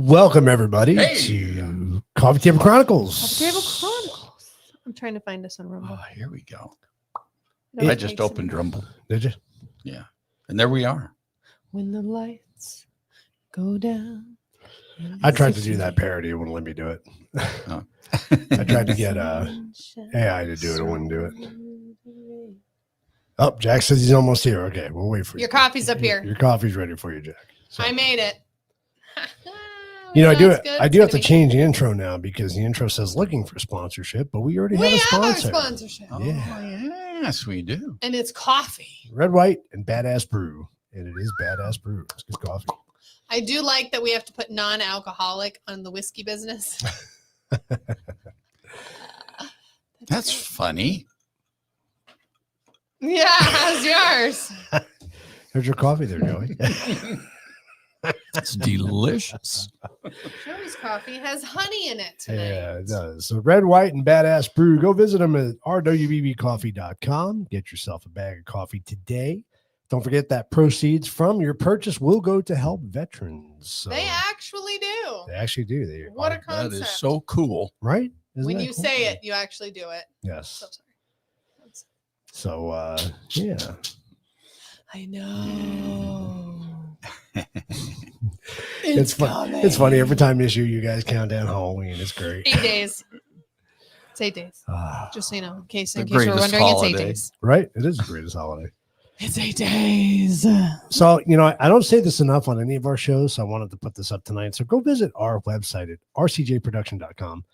Welcome, everybody, to Coffee Table Chronicles. Coffee Table Chronicles. I'm trying to find us on Rumble. Oh, here we go. It I just opened Rumble. Did you? Yeah. And there we are. When the lights go down. I tried to do that parody. It wouldn't let me do it. Oh. I tried to get AI to do it. It wouldn't do it. Oh, Jack says he's almost here. Okay, we'll wait for you. Your coffee's up here. Your coffee's ready for you, Jack. So, I made it. you know, I do have to change the intro now because the intro says looking for sponsorship, but we already have a sponsor. Our sponsorship. Oh, Yeah. yes, we do. And it's coffee. Red, white, and badass brew. And it is badass brew. It's good coffee. I do like that we have to put non-alcoholic on the whiskey business. That's funny. Yeah, how's yours? Here's your coffee there, Joey. It's delicious. Joey's coffee has honey in it tonight. Yeah, it does. So Red, White, and Badass Brew. Go visit them at rwbbcoffee.com. Get yourself a bag of coffee today. Don't forget that proceeds from your purchase will go to help veterans. So They actually do. They actually do. They What a That concept. is so cool. right? Isn't When that you cool? say it, you actually do it. Yes. So sorry. So yeah. I know. It's fun. It's funny every time you guys count down Halloween. It's great. 8 days. It's 8 days. Ah, Just so you know, in case The you're wondering, greatest it's 8 holiday. days. right? It is the greatest holiday. It's 8 days. So, you know, I don't say this enough on any of our shows, so I wanted to put this up tonight. So go visit our website at rcjproduction.com.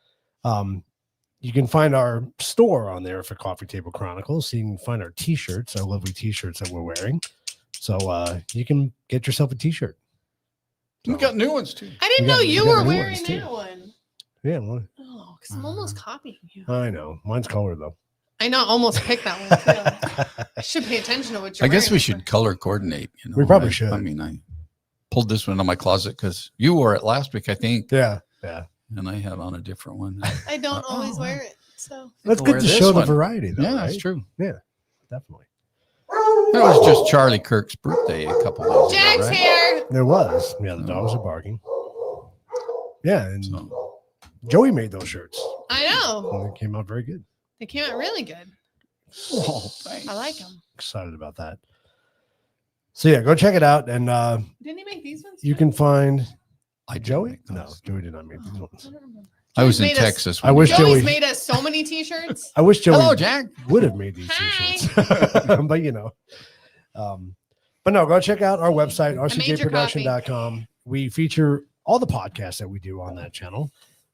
You can find our store on there for Coffee Table Chronicles. So you can find our t-shirts, our lovely t-shirts that we're wearing. So you can get yourself a t-shirt. We got new ones too. I didn't We got- know we you got were new wearing ones, too. that one. Yeah, well, Oh, because I'm almost copying you. I know. Mine's colored, though. I know, almost picked that one too. I should pay attention to what you're I guess we wearing. should color coordinate. You know, We probably I should. mean, I pulled this one out of my closet because you wore it last week, I think, Yeah. and I had on a different one. I don't always wear it. So That's Wear good to this show the one. variety, though. Yeah, right? that's true. Definitely. It was just Charlie Kirk's birthday a couple of days Jack's ago, right? here. There was. Yeah, the dogs are barking. Yeah, and So, Joey made those shirts. I know. And they came out very good. They came out really good. oh, thanks. I like them. Excited about that. So yeah, go check it out, and Didn't he make these ones? you can find I didn't Joey. make No, those. Joey did not make these I ones. don't remember. I was in Joey's made us- Texas. I wish Joey's Joey- made us so many t-shirts. I wish Joey Hello, Jack. would have made these Hi. t-shirts, but you know. But no, go check out our website, made your rcjproduction.com. We feature all the podcasts that we do on that channel,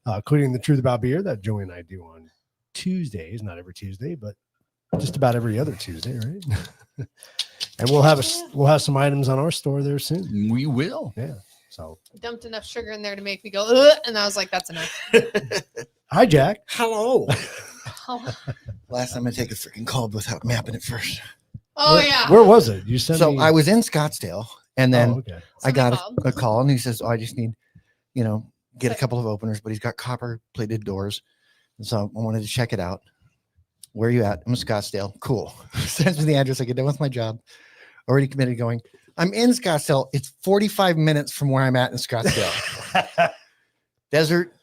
including the Truth About Beer that Joey and I do on Tuesdays, not every Tuesday, but just about every other Tuesday, right? And we'll have some items on our store there soon. We will. Yeah. So Dumped enough sugar in there to make me go, ugh, and I was like, that's enough. hi, Jack. Hello. Oh, Last time I take a freaking call without mapping it first. yeah. Where was it? You sent So me. I was in Scottsdale, and then Oh, okay. I got Somebody a call, and he says, "Oh, I just need, get a couple of openers, but he's got copper plated doors, and so I wanted to check it out. Where are you at? I'm in Scottsdale. Cool. Sends me the address. I get done with my job. Already committed. Going. I'm in Scottsdale. It's 45 minutes from where I'm at in Scottsdale. Desert.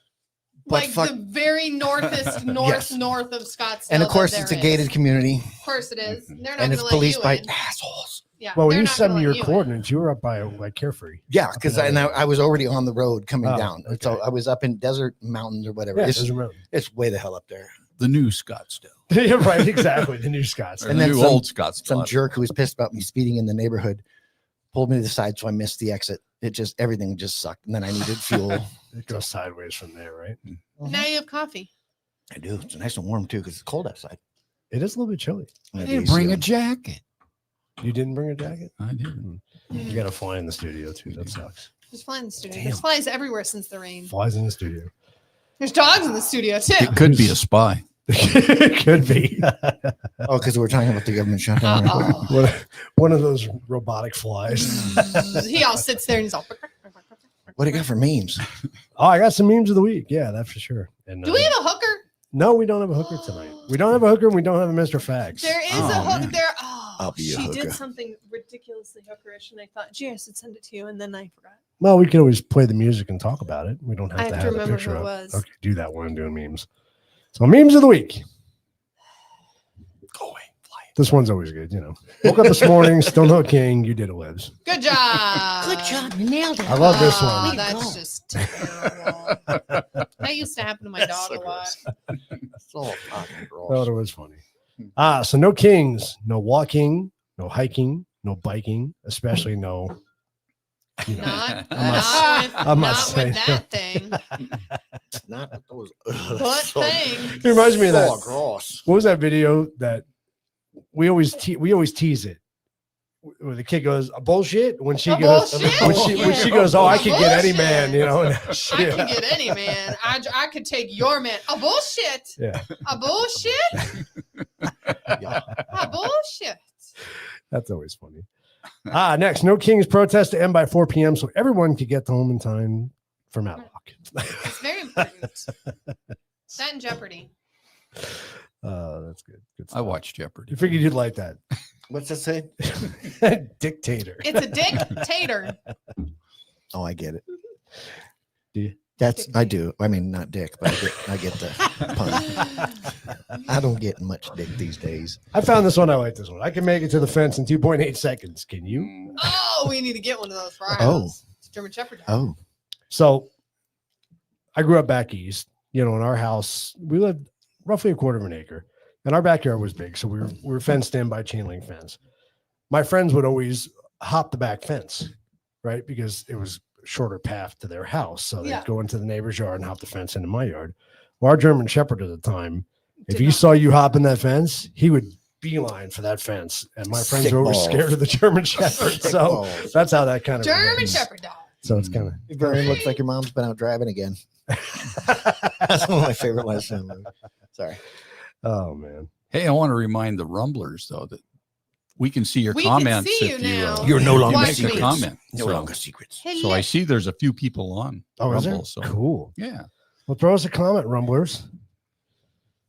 But Like fuck. the very north of Scottsdale. And of course, that it's a there gated is. community, Of course it is. They're not and going it's to let policed you by in. assholes. Yeah, Well, when they're you not sent gonna me let your you in. coordinates, you were up by like Carefree. Yeah, because in that I was already on the road coming Oh, down. okay. So I was up in desert mountains or whatever. Yeah, it's, those are mountains. it's way the hell up there. The new Scottsdale. Yeah, right, exactly. The new Scots. Or And the then new some- old Scottsdale. Some jerk who was pissed about me speeding in the neighborhood pulled me to the side, so I missed the exit. Everything just sucked. And then I needed fuel. It goes sideways from there, right? Now you have coffee. I do. It's nice and warm too because it's cold outside. It is a little bit chilly. I didn't bring a jacket. You didn't bring a jacket? I didn't. You got to fly in the studio too. That sucks. There's flies in the studio. Damn. There's flies everywhere since the rain. Flies in the studio. There's dogs in the studio too. It could be a spy. It could be. Oh, because we're talking about the government shutdown. right? Uh-oh. one of those robotic flies. He all sits there and he's all. What do you got for memes? Oh, I got some memes of the week. Yeah, that's for sure. And Do we have a hooker? no, we don't have a hooker tonight. We don't have a hooker and we don't have a Mr. Phacts. There is Oh, a hook man. there. Oh, I'll be a she hooker. did something ridiculously hookerish, and I thought, gee, I should send it to you, and then I forgot. Well, we could always play the music and talk about it. We don't have I to have to have the remember picture who it up. was. Okay, do that when I'm doing memes. So memes of the week. Go away. Fly. This one's always good, you know. Woke up this morning, still no king. You did it, Liz. Good job. Good job. You nailed it. I love this Oh, one. That's just terrible. That used to happen to my dog a lot. Thought it was funny. So no kings, no walking, no hiking, no biking, especially no. You know, Not must with say. that thing. Not with those. What thing? it reminds me of that. Oh, gross. What was that video that we always tease it? Where the kid goes, a bullshit when she A goes bullshit? when she goes, oh, I could get any Bullshit. man, you know. And I can get any man. I could take your man. A bullshit. Yeah. A bullshit. A bullshit. That's always funny. Next, no Kings protest to end by 4 p.m. so everyone could get home in time for Matlock. It's very important. That and Jeopardy. That's good. Good I stuff. watched Jeopardy. You figured you'd like that. What's that say? Dictator. It's a dictator. Oh, I get it. Do you? I do. I mean, not dick, but I get the pun. I don't get much dick these days. I found this one. I like this one. I can make it to the fence in 2.8 seconds. Can you? Oh, we need to get one of those for our Oh. house. It's German Shepherd. Oh, So I grew up back east. You know, in our house, we lived roughly a quarter of an acre, and our backyard was big. So we were fenced in by chain link fence. My friends would always hop the back fence, right? Because it was a shorter path to their house. So they'd Yeah. go into the neighbor's yard and hop the fence into my yard. Well, our German Shepherd at the time, if Did he not. saw you hopping that fence, he would beeline for that fence. And my friends Sick were always balls. scared of the German Shepherd. Sick So balls. that's how that kind of German relates. Shepherd dog. So it's kind of Very looks like your mom's been out driving again. That's one of my favorite last time. Sorry. oh man. Hey, I want to remind the Rumblers though that we can see your We can comments see if you you now. You're no longer make Watch a me. secrets. comment. No So- longer secrets. Hey, So I look. see there's a few people on Oh, is there? Rumble. So Cool. yeah. Well, throw us a comment, Rumblers.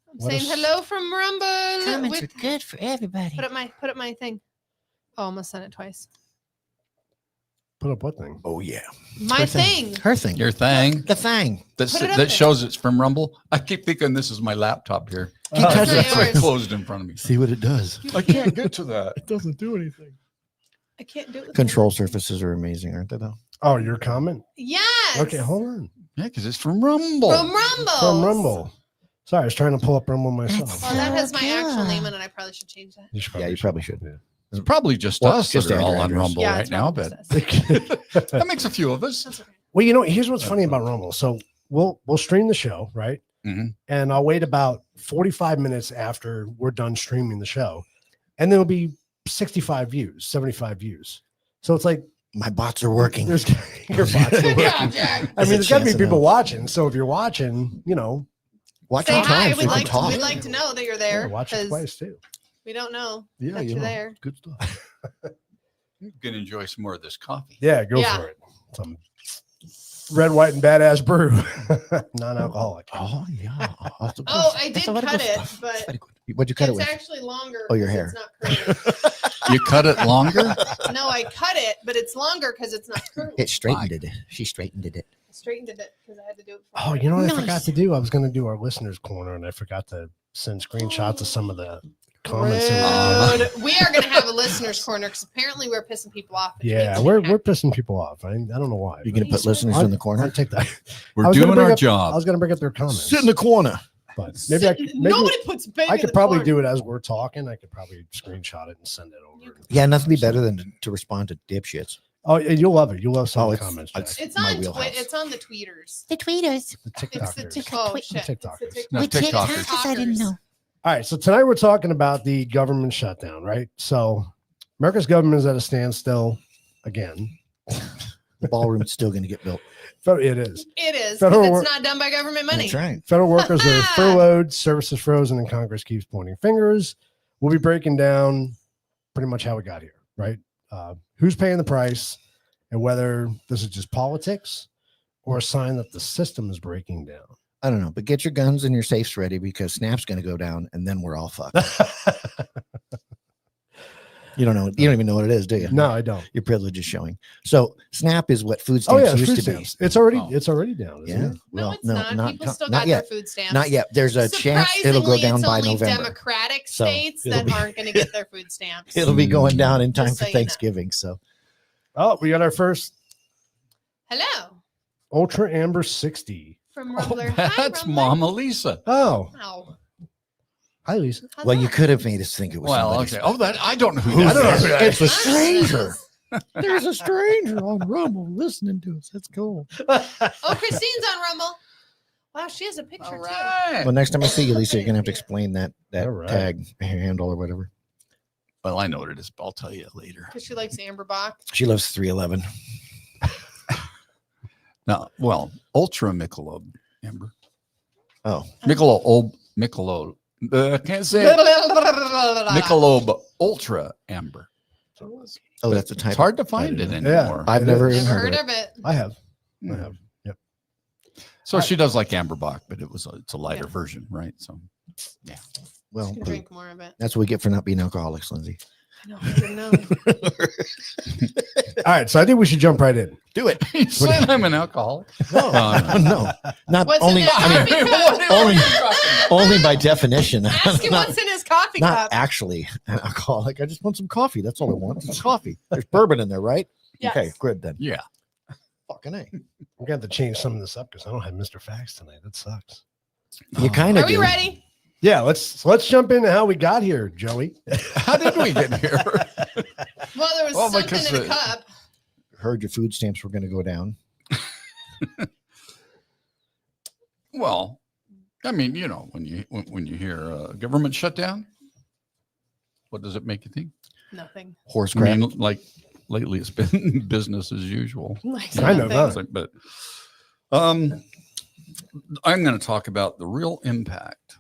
I'm Let saying us- hello from Rumble. Comments With- are good for everybody. put up my thing. Oh, I almost sent it twice. Put up what thing? Oh yeah. My Her thing. Her thing. Your thing The thing. that Put it up that there. shows it's from Rumble. I keep thinking this is my laptop here. Keep Oh, touching not It's like yours. closed in front of me. See what it does. I can't get to that. It doesn't do anything. I can't do it. with Control surfaces are amazing, aren't they? Though. Oh, your comment? Yes. Okay, hold on. Yeah, because it's from Rumble. From Rumble. From Rumble. Sorry, I was trying to pull up Rumble myself. Well, that has my actual Yeah. name in it. I probably should change that. You Yeah, you probably should. Yeah. It's probably just Well, us just that are all Andrew on Andrews. Rumble Yeah, right it's now, probably but just us. that makes a few of us. That's okay. Well, you know, here's what's funny about Rumble. So we'll stream the show, right? Mhm. And I'll wait about 45 minutes after we're done streaming the show, and there'll be 65 views, 75 views. So it's like My bots are working. there's your bots are Good working. job, Jack. I There's mean, a there's got to be chance in people hell. watching. So if you're watching, you know, Watch Say on hi. time so We'd you can like to. talk. We'd like to know that you're there. yeah, watch it 'cause twice too. we don't know Yeah, that you you're know. there. Good stuff. You can enjoy some more of this coffee. Yeah, go Yeah. for it. Some red, white, and badass brew, non-alcoholic. Oh yeah. Awesome. Oh, I did That's a lot of cut good it, stuff. but That's very good. What'd you cut it it's with? actually longer. Oh, your 'cause hair. It's not curly. You cut it longer? No, I cut it, but it's longer because it's not curly. It straightened it. She straightened it. I straightened it because I had to do it. Oh, you know what I forgot Nice. to do? I was going to do our listeners' corner, and I forgot to send screenshots of some of the comments. in the- Rude. We are going to have a listeners' corner because apparently we're pissing people off. which Yeah, makes me we're happy. pissing people off. I don't know why. You're gonna but put listeners in the I'll corner. take that. I We're was gonna doing bring our up- I job. was going to bring up their comments, Sit in the corner. but maybe Nobody puts baby. I in could the probably corner. do it as we're talking. I could probably screenshot it and send it over. Yeah, nothing be better than to respond to dipshits. Oh, yeah, you'll love it. You'll love some Oh, of the it's- comments. it's- Jack. It's my on wheelhouse. It's on the tweeters. The tweeters. The It's the TikTokers. oh, Tweet- shit. TikTokers. It's the No, With TikTokers. TikTokers, I didn't know. All right, so tonight we're talking about the government shutdown, right? So America's government is at a standstill again. The ballroom's still going to get built. It is. It is Federal because work- it's not done by government money. That's right. Federal workers are furloughed, services frozen, and Congress keeps pointing fingers. We'll be breaking down pretty much how we got here, right? Who's paying the price, and whether this is just politics or a sign that the system is breaking down. I don't know, but get your guns and your safes ready because Snap's going to go down and then we're all fucked. You don't know. You don't even know what it is, do you? No, I don't. Your privilege is showing. So SNAP is what food Oh stamps yeah, used food to stamps. be. It's already down. Isn't Yeah. it? No, it's not. People still got yet. their food stamps. Not yet. There's a chance it'll go Surprisingly, down it's by only November. Democratic So, states it'll that be- aren't going to get their food stamps. It'll be going down in time Just for so you know. Thanksgiving. So Oh, we got our first Hello Ultra Amber 60. from Oh, Rumbler. Hi, that's Rumbler. Mama Lisa. Oh, Wow. hi Lisa. How's well, you that? could have made us think it was Well, somebody okay. Oh, that I don't know who Who's that that? is. It's a Ah, stranger. yes. There's a stranger on Rumble listening to us. That's cool. Oh, Christine's on Rumble. Wow, she has a picture All too. right. Well, next time I see you, Lisa, you're gonna have to explain that All right. tag handle or whatever. Well, I know what it is, but I'll tell you later. Because she likes Amber Bach. She loves 311. No, well, Ultra Michelob, Amber. Oh, Michelob. I can't say it. Michelob Ultra Amber. oh, But that's a type. It's hard to find it didn't know. Yeah. anymore. I've never It even is. Never heard heard of it. of it. I have. I Mm. have. Yep. So she does like Amber Bach, but it's a lighter Yeah. version, right? So Well, She can drink more of it. that's what we get for not being alcoholics, Lyndsey. I know. I didn't know. All right, so I think we should jump right in. Do it. you saying I'm an alcoholic? No, no, not What's only. in that I mean, coffee cup? only- only by definition. Ask him not, what's in his coffee not cup. actually an alcoholic. I just want some coffee. That's all I want. It's coffee. There's bourbon in there, right? Yes. Okay, good then. Yeah. Fucking A. We're gonna have to change some of this up because I don't have Mr. Phacts tonight. That sucks. You kind of Are we do. ready? Yeah, let's jump into how we got here, Joey. How did we get here? Well, there was Well, something because in a the- cup. Heard your food stamps were going to go down. Well, I mean, you know, when you hear government shutdown, what does it make you think? Nothing. Horse I crap. mean, like lately it's been business as usual. Like I know nothing. that. But I'm going to talk about the real impact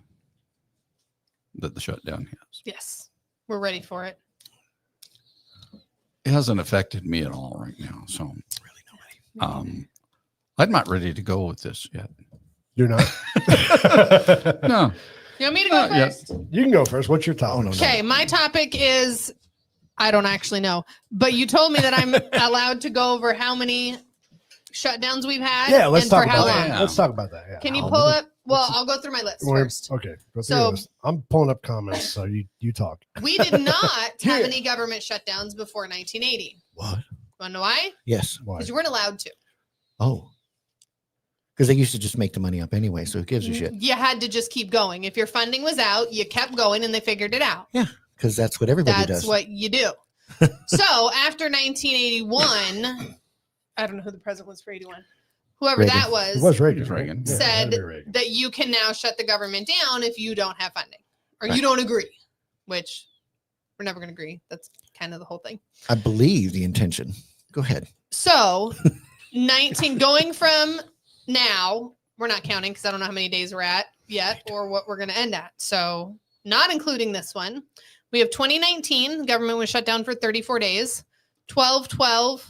that the shutdown has. Yes. We're ready for it. It hasn't affected me at all right now. So really nobody. I'm not ready to go with this yet. You're not. No. You want me to go Not yet. first? You can go first. What's your topic? Oh, no. Okay, my topic is I don't actually know, but you told me that I'm allowed to go over how many shutdowns we've had. Yeah, let's and talk for how about long. that. Yeah. Let's talk about that. Yeah. Can you I'll pull do it. up? Well, I'll go through my list We're- first. Okay. Go through So- your list. I'm pulling up comments, so you talk. We did not have Here. any government shutdowns before 1980. What? Want to know why? Yes. Why? Because you weren't allowed to. Oh. Because they used to just make the money up anyway, so who gives a shit? You had to just keep going. If your funding was out, you kept going and they figured it out. Because that's what everybody That's does. what you do. So after 1981, I don't know who the president was for 81. Whoever Reagan. that It was, was Reagan. It was Reagan. Right? Yeah, it had said to be Reagan. that you can now shut the government down if you don't have funding or Right. you don't agree, which we're never going to agree. That's kind of the whole thing. I believe the intention. Go ahead. So 19 going from now, we're not counting because I don't know how many days we're at yet or what we're going to end at. So not including this one. We have 2019, the government was shut down for 34 days, 12/22,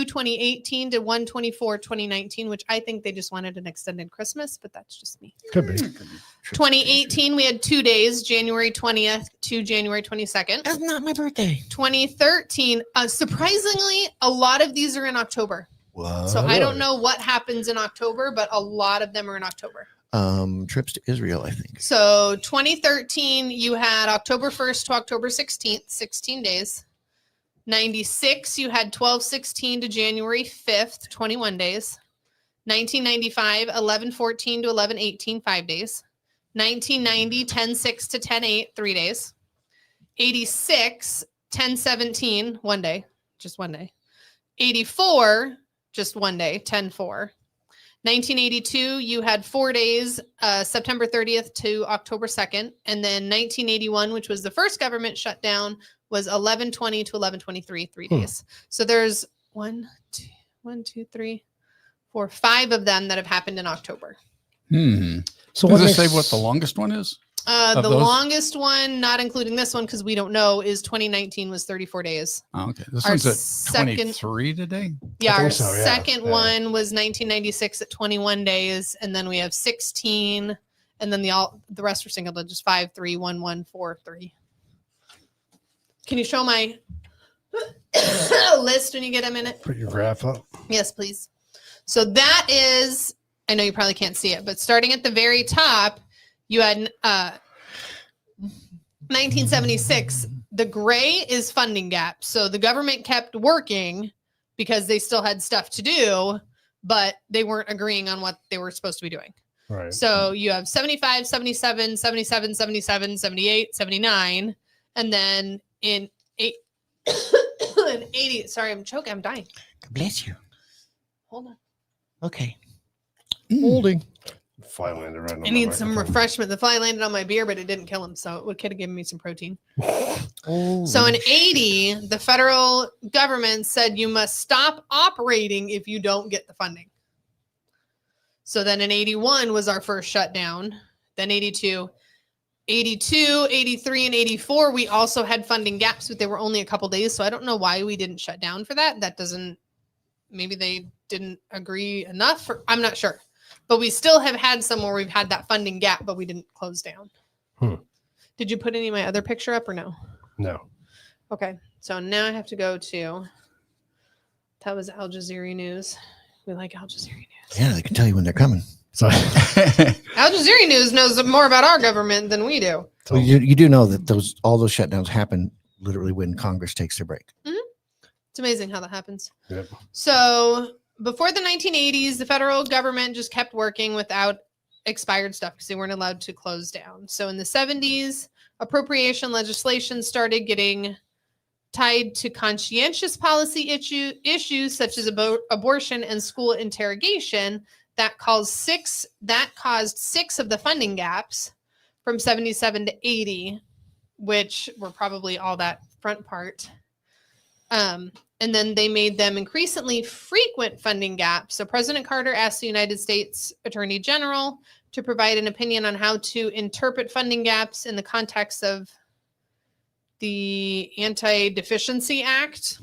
2018 to 1/24, 2019, which I think they just wanted an extended Christmas, but that's just me. Could be. 2018, we had 2 days, January 20th to January 22nd. That's not my birthday. 2013, surprisingly, a lot of these are in October. What? So I really? don't know what happens in October, but a lot of them are in October. Trips to Israel, I think. So 2013, you had October 1st to October 16th, 16 days. 96, you had 12/16 to January 5th, 21 days. 1995, 11/14 to 11/18, 5 days. 1990, 10/6 to 10/8, 3 days. 86, 10/17, 1 day, just 1 day. 84, just 1 day, 10/4. 1982, you had 4 days, September 30th to October 2nd. And then 1981, which was the first government shutdown, was 11/20 to 11/23, 3 days. So there's 5 of them that have happened in October. So Does what it makes, say what the longest one is? The those? longest one, not including this one because we don't know, is 2019 was 34 days. Oh, okay. This Our one's at second- 23 today. Yeah, our think so, yeah. second Yeah. one was 1996 at 21 days, and then we have 16, and then the rest are single digits 5, 3, 1, 1, 4, 3. Can you show my list when you get a minute? Put your graph up. Yes, please. So that is, I know you probably can't see it, but starting at the very top, you had 1976. The gray is funding gaps. So the government kept working because they still had stuff to do, but they weren't agreeing on what they were supposed to be doing. Right. So you have 75, 77, 77, 77, 78, 79. And then in 80, sorry, I'm choking. I'm dying. God bless you. Hold on. Okay. Holding. Fly landed right on I my need some microphone. refreshment. The fly landed on my beer, but it didn't kill him. So it could have given me some protein. Oh, So in 80, the federal government said you must stop operating if you don't get the funding. So then in 81 was our first shutdown. Then 82, 83, and 84, we also had funding gaps, but they were only a couple days. So I don't know why we didn't shut down for that. That doesn't, maybe they didn't agree enough. I'm not sure. But we still have had some where we've had that funding gap, but we didn't close down. Did you put any of my other picture up or no? No. Okay. So now I have to go to, that was Al Jazeera News. We like Al Jazeera News. yeah, they can tell you when they're coming. So, Al Jazeera News knows more about our government than we do. Well, you do know that all those shutdowns happen literally when Congress takes their break. It's amazing how that happens. Yep. So before the 1980s, the federal government just kept working without expired stuff because they weren't allowed to close down. So in the 70s, appropriation legislation started getting tied to conscientious policy issues such as abortion and school interrogation that caused six of the funding gaps from 77 to 80, which were probably all that front part. And then they made them increasingly frequent funding gaps. So President Carter asked the United States Attorney General to provide an opinion on how to interpret funding gaps in the context of the Anti-Deficiency Act,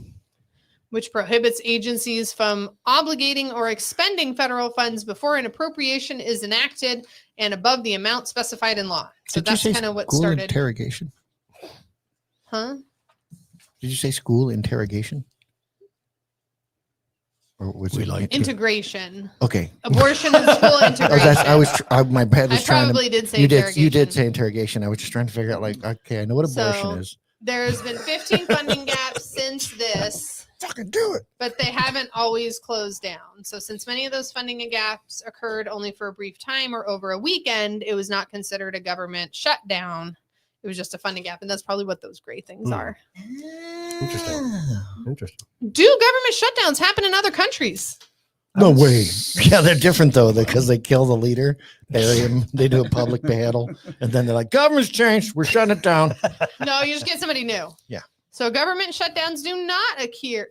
which prohibits agencies from obligating or expending federal funds before an appropriation is enacted and above the amount specified in law. So Did you that's say kind of what school started. interrogation? Huh? Did you say school interrogation? Or was We it like Integration. Okay. Abortion and school integration. My head I was trying to. probably did say You did. interrogation. You did say interrogation. I was just trying to figure out, like, okay, I know what abortion So- is. There's been 15 funding gaps since this, Fucking do it. but they haven't always closed down. So since many of those funding gaps occurred only for a brief time or over a weekend, it was not considered a government shutdown. It was just a funding gap. And that's probably what those gray things are. Interesting. Interesting. Do government shutdowns happen in other countries? No way. Yeah, they're different though, because they kill the leader, bury him, they do a public battle, and then they're like, government's changed, we're shutting it down. No, you just get somebody new. Yeah. So government shutdowns do not appear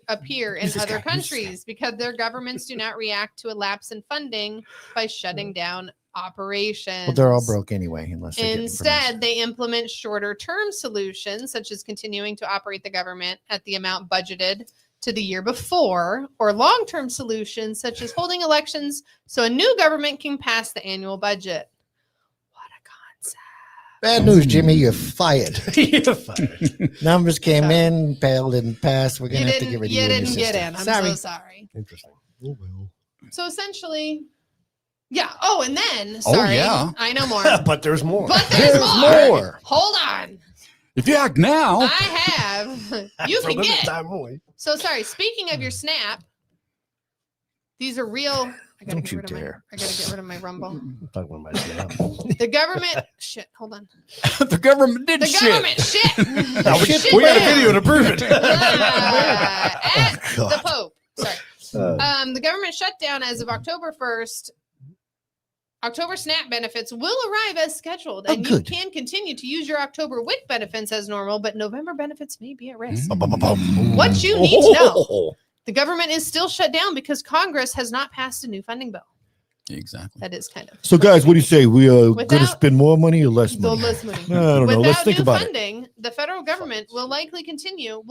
in Who's this other guy? Who's this guy? countries because their governments do not react to a lapse in funding by shutting down operations. Well, they're all broke anyway, unless they get from us. Instead, they implement shorter term solutions, such as continuing to operate the government at the amount budgeted to the year before, or long-term solutions, such as holding elections so a new government can pass the annual budget. What a concept. Bad news, Jimmy, you're fired. You're fired. Numbers came So- in, Bell didn't pass. We're You gonna have to get didn't, rid of you you. didn't get in. I'm Sorry. so sorry. Interesting. Oh, well. So essentially, yeah. Oh, and then, Oh, sorry. yeah. I know more. But there's more. But there's There's more. more. Hold on. If you act now, I have. You For a limited forget. time only. So sorry. Speaking of your snap, these are real. I gotta Don't get you rid of dare. I gotta get rid of my rumble. I'm talking about my snap. The government. Shit. Hold on. the government did The shit. government. Shit. Now, Shit, we got a man. video to prove it. At the God. Pope. Sorry. The government shutdown as of October 1st. October SNAP benefits will arrive as scheduled, Oh, and good. you can continue to use your October WIC benefits as normal, but November benefits may be at risk. Mm. What you need to know: the government is still shut down because Congress has not passed a new funding bill. Exactly. That is kind of So, guys, what do you say? We are Without- going to spend more money or less the money? list money. I don't know. Let's Without think new about it. funding, the federal government will likely continue.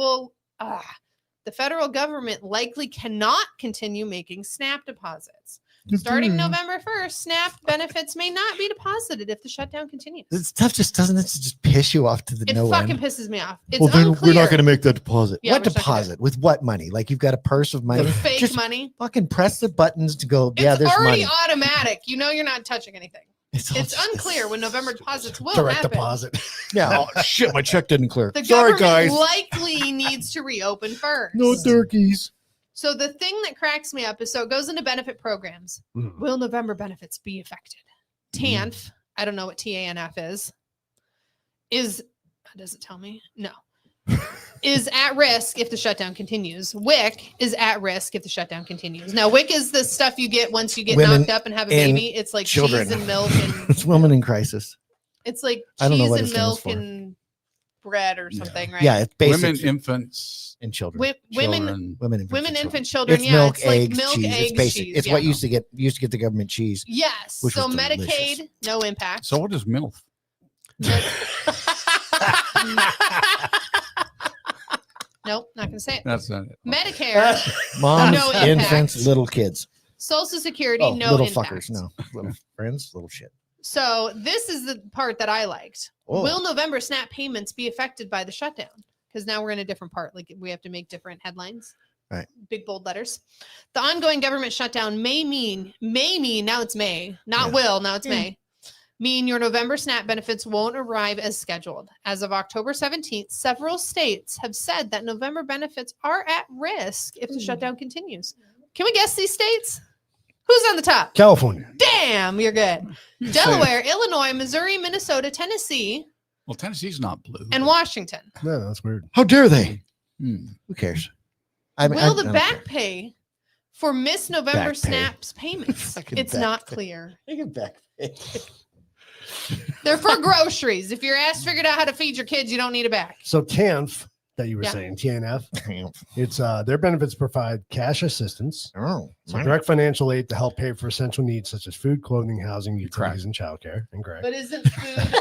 The federal government likely cannot continue making SNAP deposits. Starting November 1st, SNAP benefits may not be deposited if the shutdown continues. This stuff doesn't it just piss you off to the It no fucking end? pisses me off. It's Well, then unclear. we're not going to make that deposit. Yeah, What we're just not gonna do deposit? With what money? Like you've got a purse of money. Fake Just money. fucking press the buttons to go. It's Yeah, there's already money. automatic. You know you're not touching anything. It's, all It's just- unclear when November deposits will Direct happen. deposit. Yeah. Oh, shit, my check didn't clear. The Sorry, government guys. likely needs to reopen first. No turkeys. So the thing that cracks me up is so it goes into benefit programs. Mhm. Will November benefits be affected? TANF, I don't know what TANF is does it tell me? No. Is at risk if the shutdown continues. WIC is at risk if the shutdown continues. Now, WIC is the stuff you get once you get Women knocked up and have a and baby. It's like children. cheese and milk and It's women in crisis. it's like I don't know cheese what it and stands milk for. and bread or something, right? Yeah, it's basic. Women, infants, and children. Women, children. Women, infant, children. It's yeah, milk, it's like eggs, milk, cheese. eggs, It's basic. cheese. It's yeah. what used to get the government cheese. Yes. which So was Medicaid, delicious. no impact. So what is MILF? Nope, not gonna say it. That's not it. Medicare, Moms, No impact. infants, little kids. Social Security, Oh, no little impact. fuckers. No, little friends, little shit. So this is the part that I liked. Oh. Will November SNAP payments be affected by the shutdown? Because now we're in a different part. Like we have to make different headlines. Right. Big bold letters. The ongoing government shutdown may mean, now it's May, not Yeah. will, now it's May. Mean your November SNAP benefits won't arrive as scheduled. As of October 17th, several states have said that November benefits are at risk if the shutdown continues. Can we guess these states? Who's on the top? California. Damn, you're good. Delaware, Illinois, Missouri, Minnesota, Tennessee, Well, Tennessee's not blue. and Washington. No, that's weird. How dare they? Hmm. Who cares? Will the don't back care. pay for missed November Back pay. SNAPs payments? Fucking It's back not pay. clear. They can back pay. They're for groceries. If your ass figured out how to feed your kids, you don't need a back. So TANF that you were Yeah. saying, TNF, it's their benefits provide cash assistance, Oh, so direct financial aid to help pay for essential needs such as food, clothing, housing, Correct. utilities, and childcare. Incorrect. But isn't food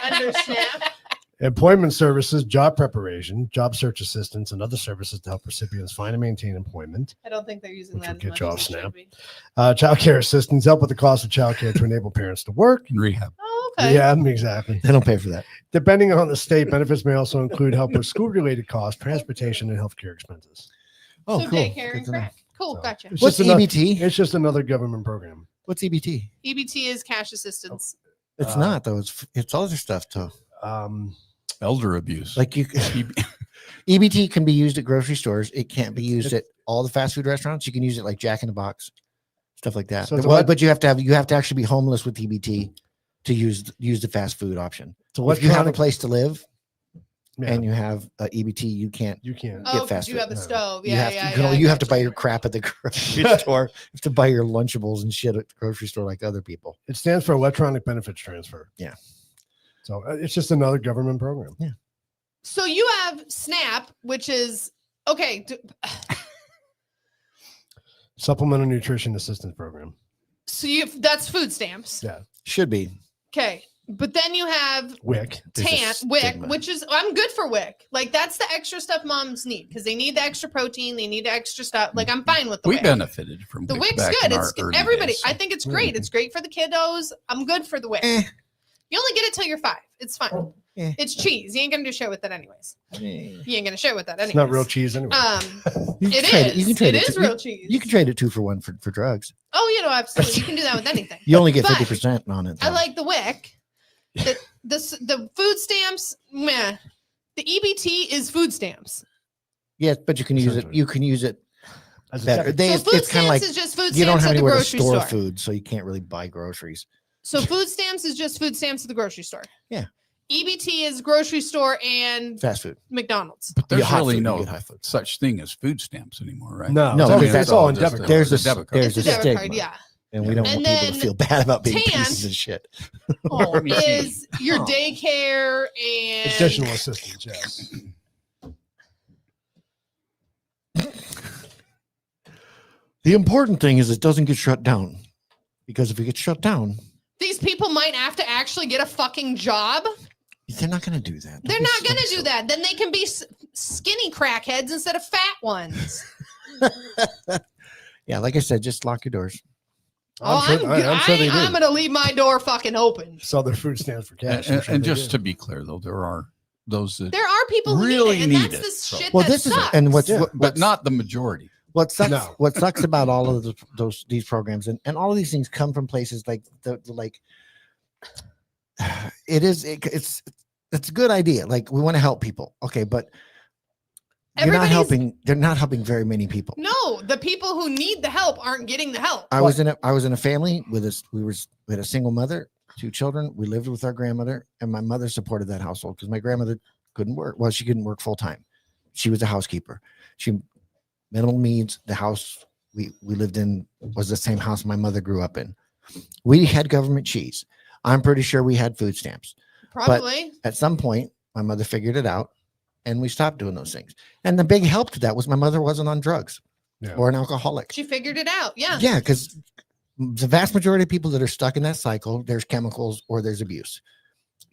under SNAP? Employment services, job preparation, job search assistance, and other services to help recipients find and maintain employment. I don't think they're using Which that would as get much you as off it should SNAP. be. Childcare assistance, help with the cost of childcare to enable parents to work. In rehab. Oh, okay. Yeah, exactly. They don't pay for that. Depending on the state, benefits may also include help with school-related costs, transportation, and healthcare expenses. Oh, So cool. daycare Good and to know. crack. Cool, So- gotcha. It's What's just another- EBT? It's just another government program. What's EBT? EBT is cash assistance. It's Uh, not though. It's other stuff too. Elder abuse. Like you, EBT can be used at grocery stores. It can't be used at all the fast food restaurants. You can use it like Jack in the Box, stuff like that. So it's Well, what- but you have to actually be homeless with EBT to use the fast food option. So If you have a electronic- place to live yeah, and you have EBT, you can't. you can't. Get Oh, 'cause fast you food. have a No. stove. You Yeah, have yeah, to go. yeah. You have to gotcha. buy your crap at the grocery store. You have to buy your Lunchables and shit at the grocery store like other people. It stands for electronic benefits transfer. Yeah. So it's just another government program. So you have SNAP, which is okay. Supplemental nutrition assistance program. So that's food stamps. Yeah. Should be. Okay. But then you have WIC. There's a WIC, stigma. which is I'm good for WIC. Like that's the extra stuff moms need because they need the extra protein, they need the extra stuff. Like I'm fine with the We WIC. benefited from The WIC WIC's back good. in our It's early everybody. days. I think it's great. It's great for the kiddos. I'm good for the WIC. Eh. You only get it till you're 5. It's fine. Eh. It's cheese. You ain't gonna do shit with it anyways. You ain't gonna shit with that anyways. It's not real cheese anyway. You can It trade is. You can trade It is two- real cheese. You can trade it 2 for 1 for drugs. Oh, you know, absolutely. You can do that with anything. You only get But 50% on it. I though. like the WIC. The food stamps, meh. The EBT is food stamps. Yes, but you can use it. Essentially. You can use it As a better. second- They, So food it's kind of stamps like is just food you don't stamps have at the anywhere to grocery store store. food, so you can't really buy groceries. So food stamps is just food stamps at the grocery store. Yeah. EBT is grocery store and Fast food. McDonald's. But there's Yeah, hot really food, you no get hot food. such thing as food stamps anymore, right? No, No, it's all, because it's all in just debit a- card. There's a debit card. there's It's a a debit card, stigma, yeah. and we don't And want people to then feel bad about being tan- pieces of shit. Oh, Is your Oh. daycare and Additional assistance, yes. The important thing is it doesn't get shut down, because if it gets shut down, these people might have to actually get a fucking job. they're not going to do that. They're not going to do that. Then they can be skinny crackheads instead of fat ones. Yeah, like I said, just lock your doors. I'm sure they do. I'm gonna leave my door fucking open. Sell their food stamps for cash. I'm sure And they just do. to be clear, though, there are those that There are people who really need it, and need that's it, the so- shit Well, that this is sucks. and what's Yeah. what, but what's not the majority. what sucks. No. What sucks about all of these programs and all of these things come from places like it's a good idea. Like we want to help people, okay, but you're not Everybody's- helping. They're not helping very many people. No, the people who need the help aren't getting the help. I was in a family with us. We had a single mother, 2 children. We lived with our grandmother, and my mother supported that household because my grandmother couldn't work. Well, she couldn't work full time. She was a housekeeper. She minimal needs. The house we lived in was the same house my mother grew up in. We had government cheese. I'm pretty sure we had food stamps. Probably. At some point, my mother figured it out, and we stopped doing those things. And the big help to that was my mother wasn't on drugs or an alcoholic. She figured it out. Yeah. Yeah, because the vast majority of people that are stuck in that cycle, there's chemicals or there's abuse,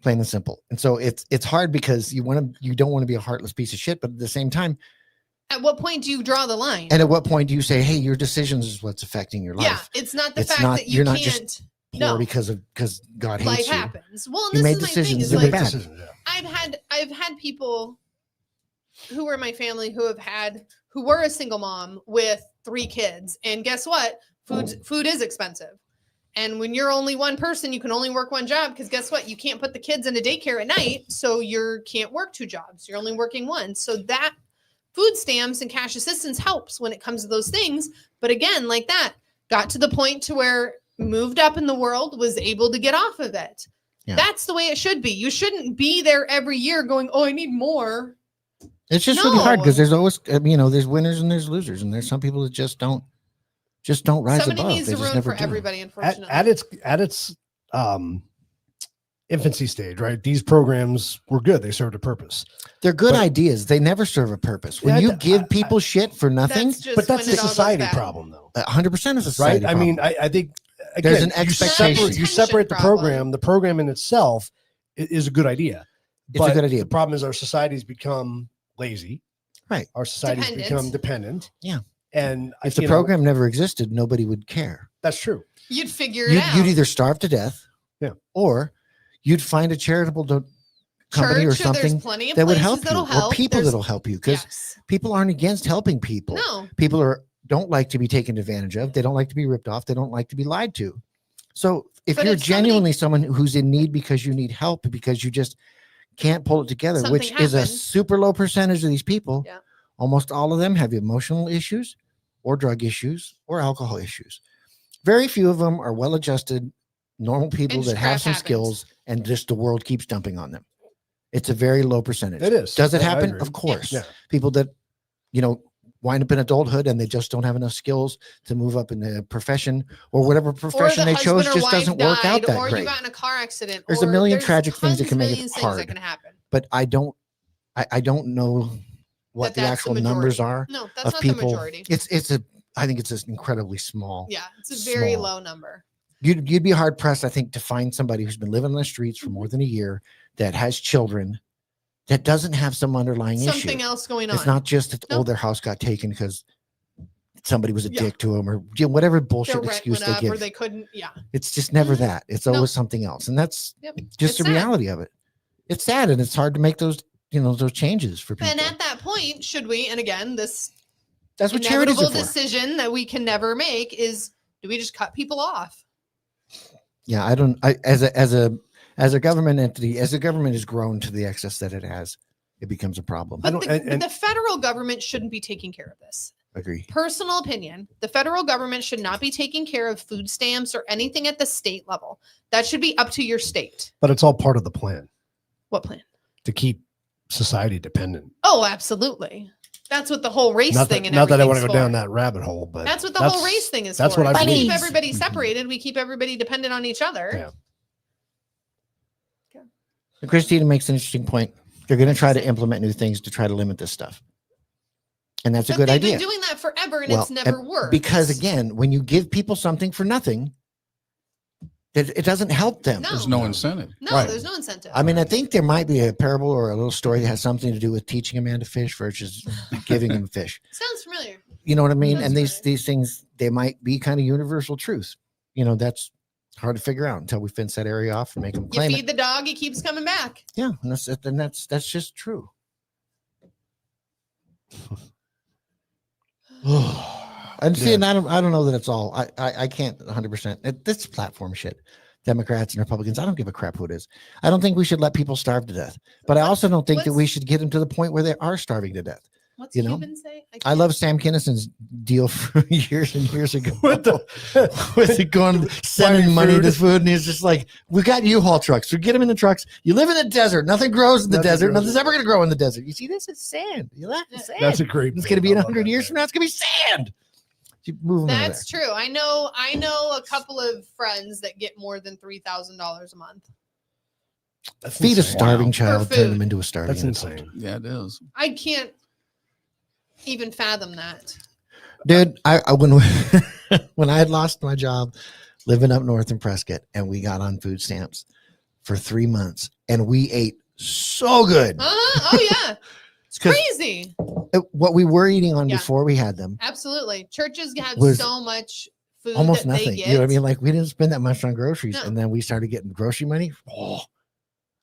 plain and simple. And so it's hard because you don't want to be a heartless piece of shit, but at the same time, At what point do you draw the line? and at what point do you say, hey, your decisions is what's affecting your life? Yeah, it's not the It's fact not- that you you're not can't. just Poor No, because God hates life you. happens. Well, and You this made is my decisions thing. Is that were like, bad. Decisions, yeah. I've had people who were in my family who were a single mom with 3 kids, and guess what? Food is expensive. And when you're only one person, you can only work one job because guess what? You can't put the kids in a daycare at night, so you can't work 2 jobs. You're only working one. So that food stamps and cash assistance helps when it comes to those things. But again, like that, got to the point to where moved up in the world, was able to get off of it. Yeah. That's the way it should be. You shouldn't be there every year going, oh, I need more. It's just really hard because No. there's always, there's winners and there's losers, and there's some people that just don't rise Somebody above. needs They to just ruin never for do. everybody, unfortunately. At its infancy stage, right? These programs were good. They served a purpose. They're good But- idees. They never serve a purpose. When Yeah, you give people shit for nothing, That's just But that's when the it all goes society bad. problem, though. 100% is a Right? society I mean, problem. I think again, There's an you expectation. You separate the Attention program. problem. The program in itself is a good idea. It's a good idea. The problem is our society's become lazy. Right. Our society's Dependent. become dependent. Yeah. And If the you know, program never existed, nobody would care. that's true. You'd figure it out. You'd either starve to death, Yeah. or you'd find a charitable company or Church, something there's plenty of that would places help you, that'll or help. people There's- that'll help you, because Yes. people aren't against helping people. No. People don't like to be taken advantage of. They don't like to be ripped off. They don't like to be lied to. So if But you're if somebody- genuinely someone who's in need because you need help, because you just can't pull it together, which Something is a happened. super low percentage of these people, Yeah. almost all of them have emotional issues or drug issues or alcohol issues. Very few of them are well-adjusted, normal people And that have crap some happens. skills, and just the world keeps dumping on them. It's a very low percentage. It is. Does it I happen? agree. Of course. Yeah. People that, wind up in adulthood and they just don't have enough skills to move up in the profession, or whatever Or profession the they chose husband or just wife doesn't work out died, that or great. you got in a car accident. There's a or million tragic things that tons, can make it millions things hard. that can happen. But I don't know what the That's actual majority. numbers are No, that's of not people. the majority. I think it's an incredibly small. Yeah, it's a very small. low number. You'd be hard pressed, I think, to find somebody who's been living on the streets for Mm-hmm. more than a year, that has children, that doesn't have some underlying Something issue. else going on. It's not just that, No. their house got taken because somebody was a Yeah. dick to them, or whatever Their bullshit rent excuse went they up, or give. they couldn't. Yeah, It's just never Mhm. that. It's No. always something else. And that's Yep. just It's the sad. reality of it. It's sad, and it's hard to make those changes for people. and at that point, should we? And again, this That's what charities are inevitable for. decision that we can never make is: do we just cut people off? Yeah, as a government entity, as the government has grown to the excess that it has, it becomes a problem. I But don't- the, and- the federal government shouldn't be taking care of this. Agree. Personal opinion: the federal government should not be taking care of food stamps or anything at the state level. That should be up to your state. But it's all part of the plan What plan? to keep society dependent. Oh, absolutely. That's what the whole race Not thing that, and not that I want to everything's go down for. that rabbit hole, but That's what the whole race thing is that's for. what I We believe. keep Bunnies. everybody Mhm. separated. We keep everybody dependent on each other. Yeah. And Christina makes an interesting point. They're going to try to implement new things to try to limit this stuff. And that's a But good they've idea. been doing that forever, and Well, it's never and worked. Because again, when you give people something for nothing, it doesn't help them. No. There's no incentive. no, Right. there's no incentive. I mean, I think there might be a parable or a little story that has something to do with teaching a man to fish versus giving him fish. Sounds familiar. You know what I mean? That's And right. these things, they might be kind of universal truths. that's hard to figure out until we fence that area off and make them You claim feed it. the dog, he keeps coming back. Yeah, and that's just true. And see, Yeah. and I don't know that it's all. I can't 100%. This platform shit. Democrats and Republicans, I don't give a crap who it is. I don't think we should let people starve to death. But I also don't think that we should get them to the point where they are starving to death. What's You know? Cuban say? I can't- love Sam Kinnison's deal from years and years ago. What the? With it going sending Buying money food. to food, and he's just like, "We got U-Haul trucks. We get them in the trucks. You live in the desert. Nothing grows in the Nothing desert. grows. Nothing's ever going to grow in the desert. You see this? It's sand. You laugh. It's sand. That's a great. It's going to be in I love 100 that years thing. from now. It's going to be sand." Keep moving over That's true. I know a couple of friends that get more than $3,000 a month. That's there. Feed a insane. starving Wow. child, For turn food. them into a starving. That's adult. insane. Yeah, it is. I can't even fathom that. Dude. I when when I had lost my job living up north in Prescott, and we got on food stamps for 3 months, and we ate so good. Oh yeah, it's 'Cause crazy. What we were eating on Yeah. before we had them, Absolutely, churches have Was so much food. almost that nothing. They get. You know what I mean? Like we didn't spend that much on groceries, No. and then we started getting grocery money. Oh,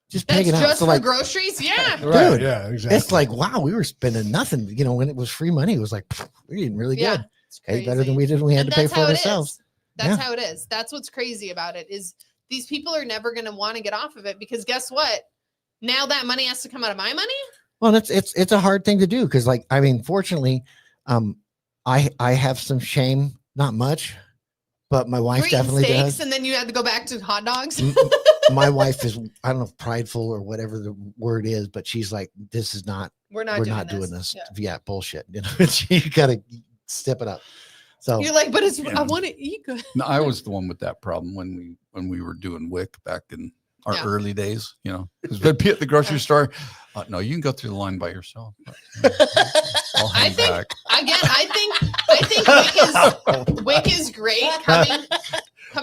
just That's pegging out. just So for like, groceries. Yeah, Right. Dude, Yeah. Exactly. it's like wow, we were spending nothing. When it was free money, it was like pfft, we're eating really yeah. good. It's Ate better crazy. than we did when we had And to pay that's for how it it ourselves. is. That's Yeah. how it is. That's what's crazy about it is these people are never going to want to get off of it because guess what? Now that money has to come out of my money. Well, it's a hard thing to do because, like, I mean, fortunately, I have some shame, not much, but my wife You're eating definitely steaks, does. and then you had to go back to hot dogs. My wife is, I don't know, if prideful or whatever the word is, but she's like, "This is not. We're not we're doing not this. doing this. Yeah. Yeah, bullshit. You gotta step it up." So You're like, but it's Yeah. I want to eat good. No, I was the one with that problem when we were doing WIC back in our Yeah. early days. Because we'd be at the grocery store. No, you can go through the line by yourself. But, I'll I hang think back. again. I think WIC is great. Coming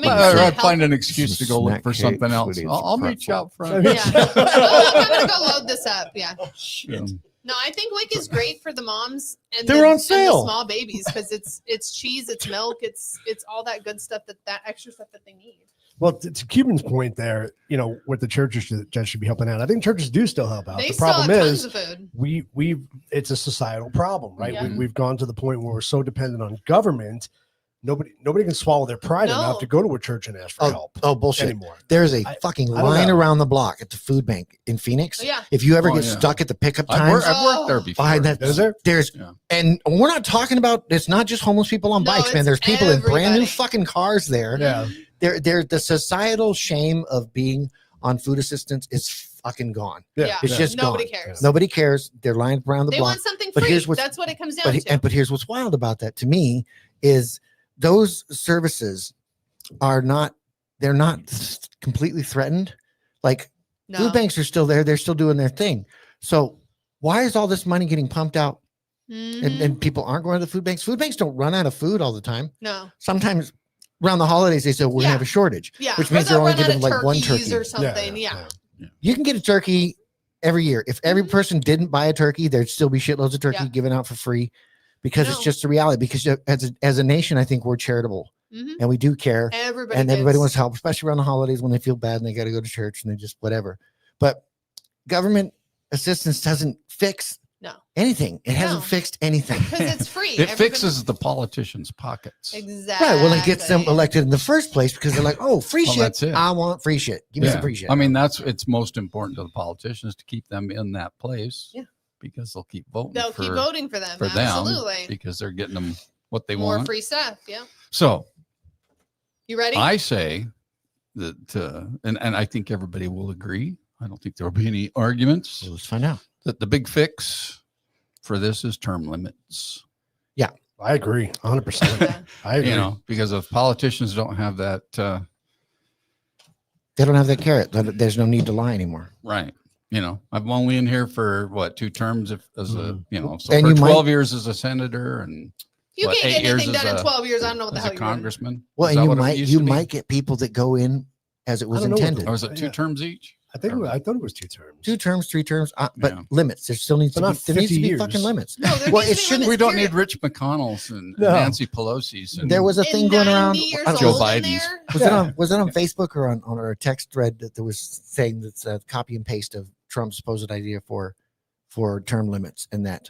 from I'd that find health. an excuse to go look Snack for cake, something else. sweeties, I'll meet you out front. Yeah. Oh, I'm gonna go load this up. Yeah. Yeah. No, I think WIC is great for the moms and They're on the, and the sale. small babies because it's cheese, it's milk, it's all that good stuff that extra stuff that they need. Well, to Cuban's point there, what the churches should be helping out. I think churches do still help out. They The still have problem tons is of food. it's a societal problem, right? Yeah. We've gone to the point where we're so dependent on government. Nobody can swallow their pride No. enough to go to a church and ask for help Oh, bullshit. anymore. There's a I- fucking I don't line know. around the block at the food bank in Phoenix. Oh, yeah. If you ever Oh, get yeah. stuck at the pickup I've times, worked there Oh. before. behind that, Is there? there's, Yeah. and we're not talking about, it's not just homeless people on No, bikes, man. it's There's people in brand new everybody. fucking cars there. Yeah. They're the societal shame of being on food assistance is fucking gone. Yeah. It's just Nobody gone. cares. Nobody cares. They're lying around the They block. want something But free. here's what's- That's what it comes down to. But here's what's wild about that to me is those services are not, they're not completely threatened. Like No. food banks are still there. They're still doing their thing. So why is all this money getting pumped out Mhm. and people aren't going to the food banks? Food banks don't run out of food all the time. No. Sometimes around the holidays, they say, we're going to Yeah. have a shortage, Yeah. which Or means they'll they're only run out giving of like one turkeys turkey. or something. Yeah. You can get a turkey every year. If every Mhm. person didn't buy a turkey, there'd still be shitloads of turkey Yeah. given out for free because it's No. just the reality. Because as a nation, I think we're charitable Mhm. and we do care. Everybody And everybody gives. wants help, especially around the holidays when they feel bad and they got to go to church and they just whatever. But government assistance doesn't fix No. anything. It hasn't No. fixed anything. Because it's free. It fixes the politicians' pockets. Exactly. Right. Well, it gets them elected in the first place because they're like, oh, free Well, shit. that's it. I want free shit. Give me some free shit. I mean, it's most important to the politicians to keep them in that place. Yeah. Because they'll keep voting. They'll keep voting for them. for them Absolutely. because they're getting them what they More want. free stuff. Yeah. So You ready? I say that, and I think everybody will agree. I don't think there will be any arguments So let's find out. that the big fix for this is term limits. I agree 100%. Yeah. I agree. Because if politicians don't have that, They don't have that carrot. There's no need to lie anymore. right. I'm only in here for what, 2 terms so And for you 12 years as a senator and You what, can't 8 get anything years done as in a- 12 years. I don't know what the as hell a you're doing. congressman. Well, Is and that you what it might used you to be? might get people that go in as it was I don't know what intended. Or was it 2 Yeah. terms each? I thought it was 2 terms. 2 terms, 3 terms, but Yeah. limits. There still needs But to be not there needs to 50 be years. fucking limits. No, there Well, needs it to be shouldn't- limits, We don't period. need Rich McConnell's and No. Nancy Pelosi's. And There was a And thing going around. 90 years I don't Joe know, old in Biden's. there. was it on Facebook or on our text thread that there was saying that's a copy and paste of Trump's supposed idea for term limits, and that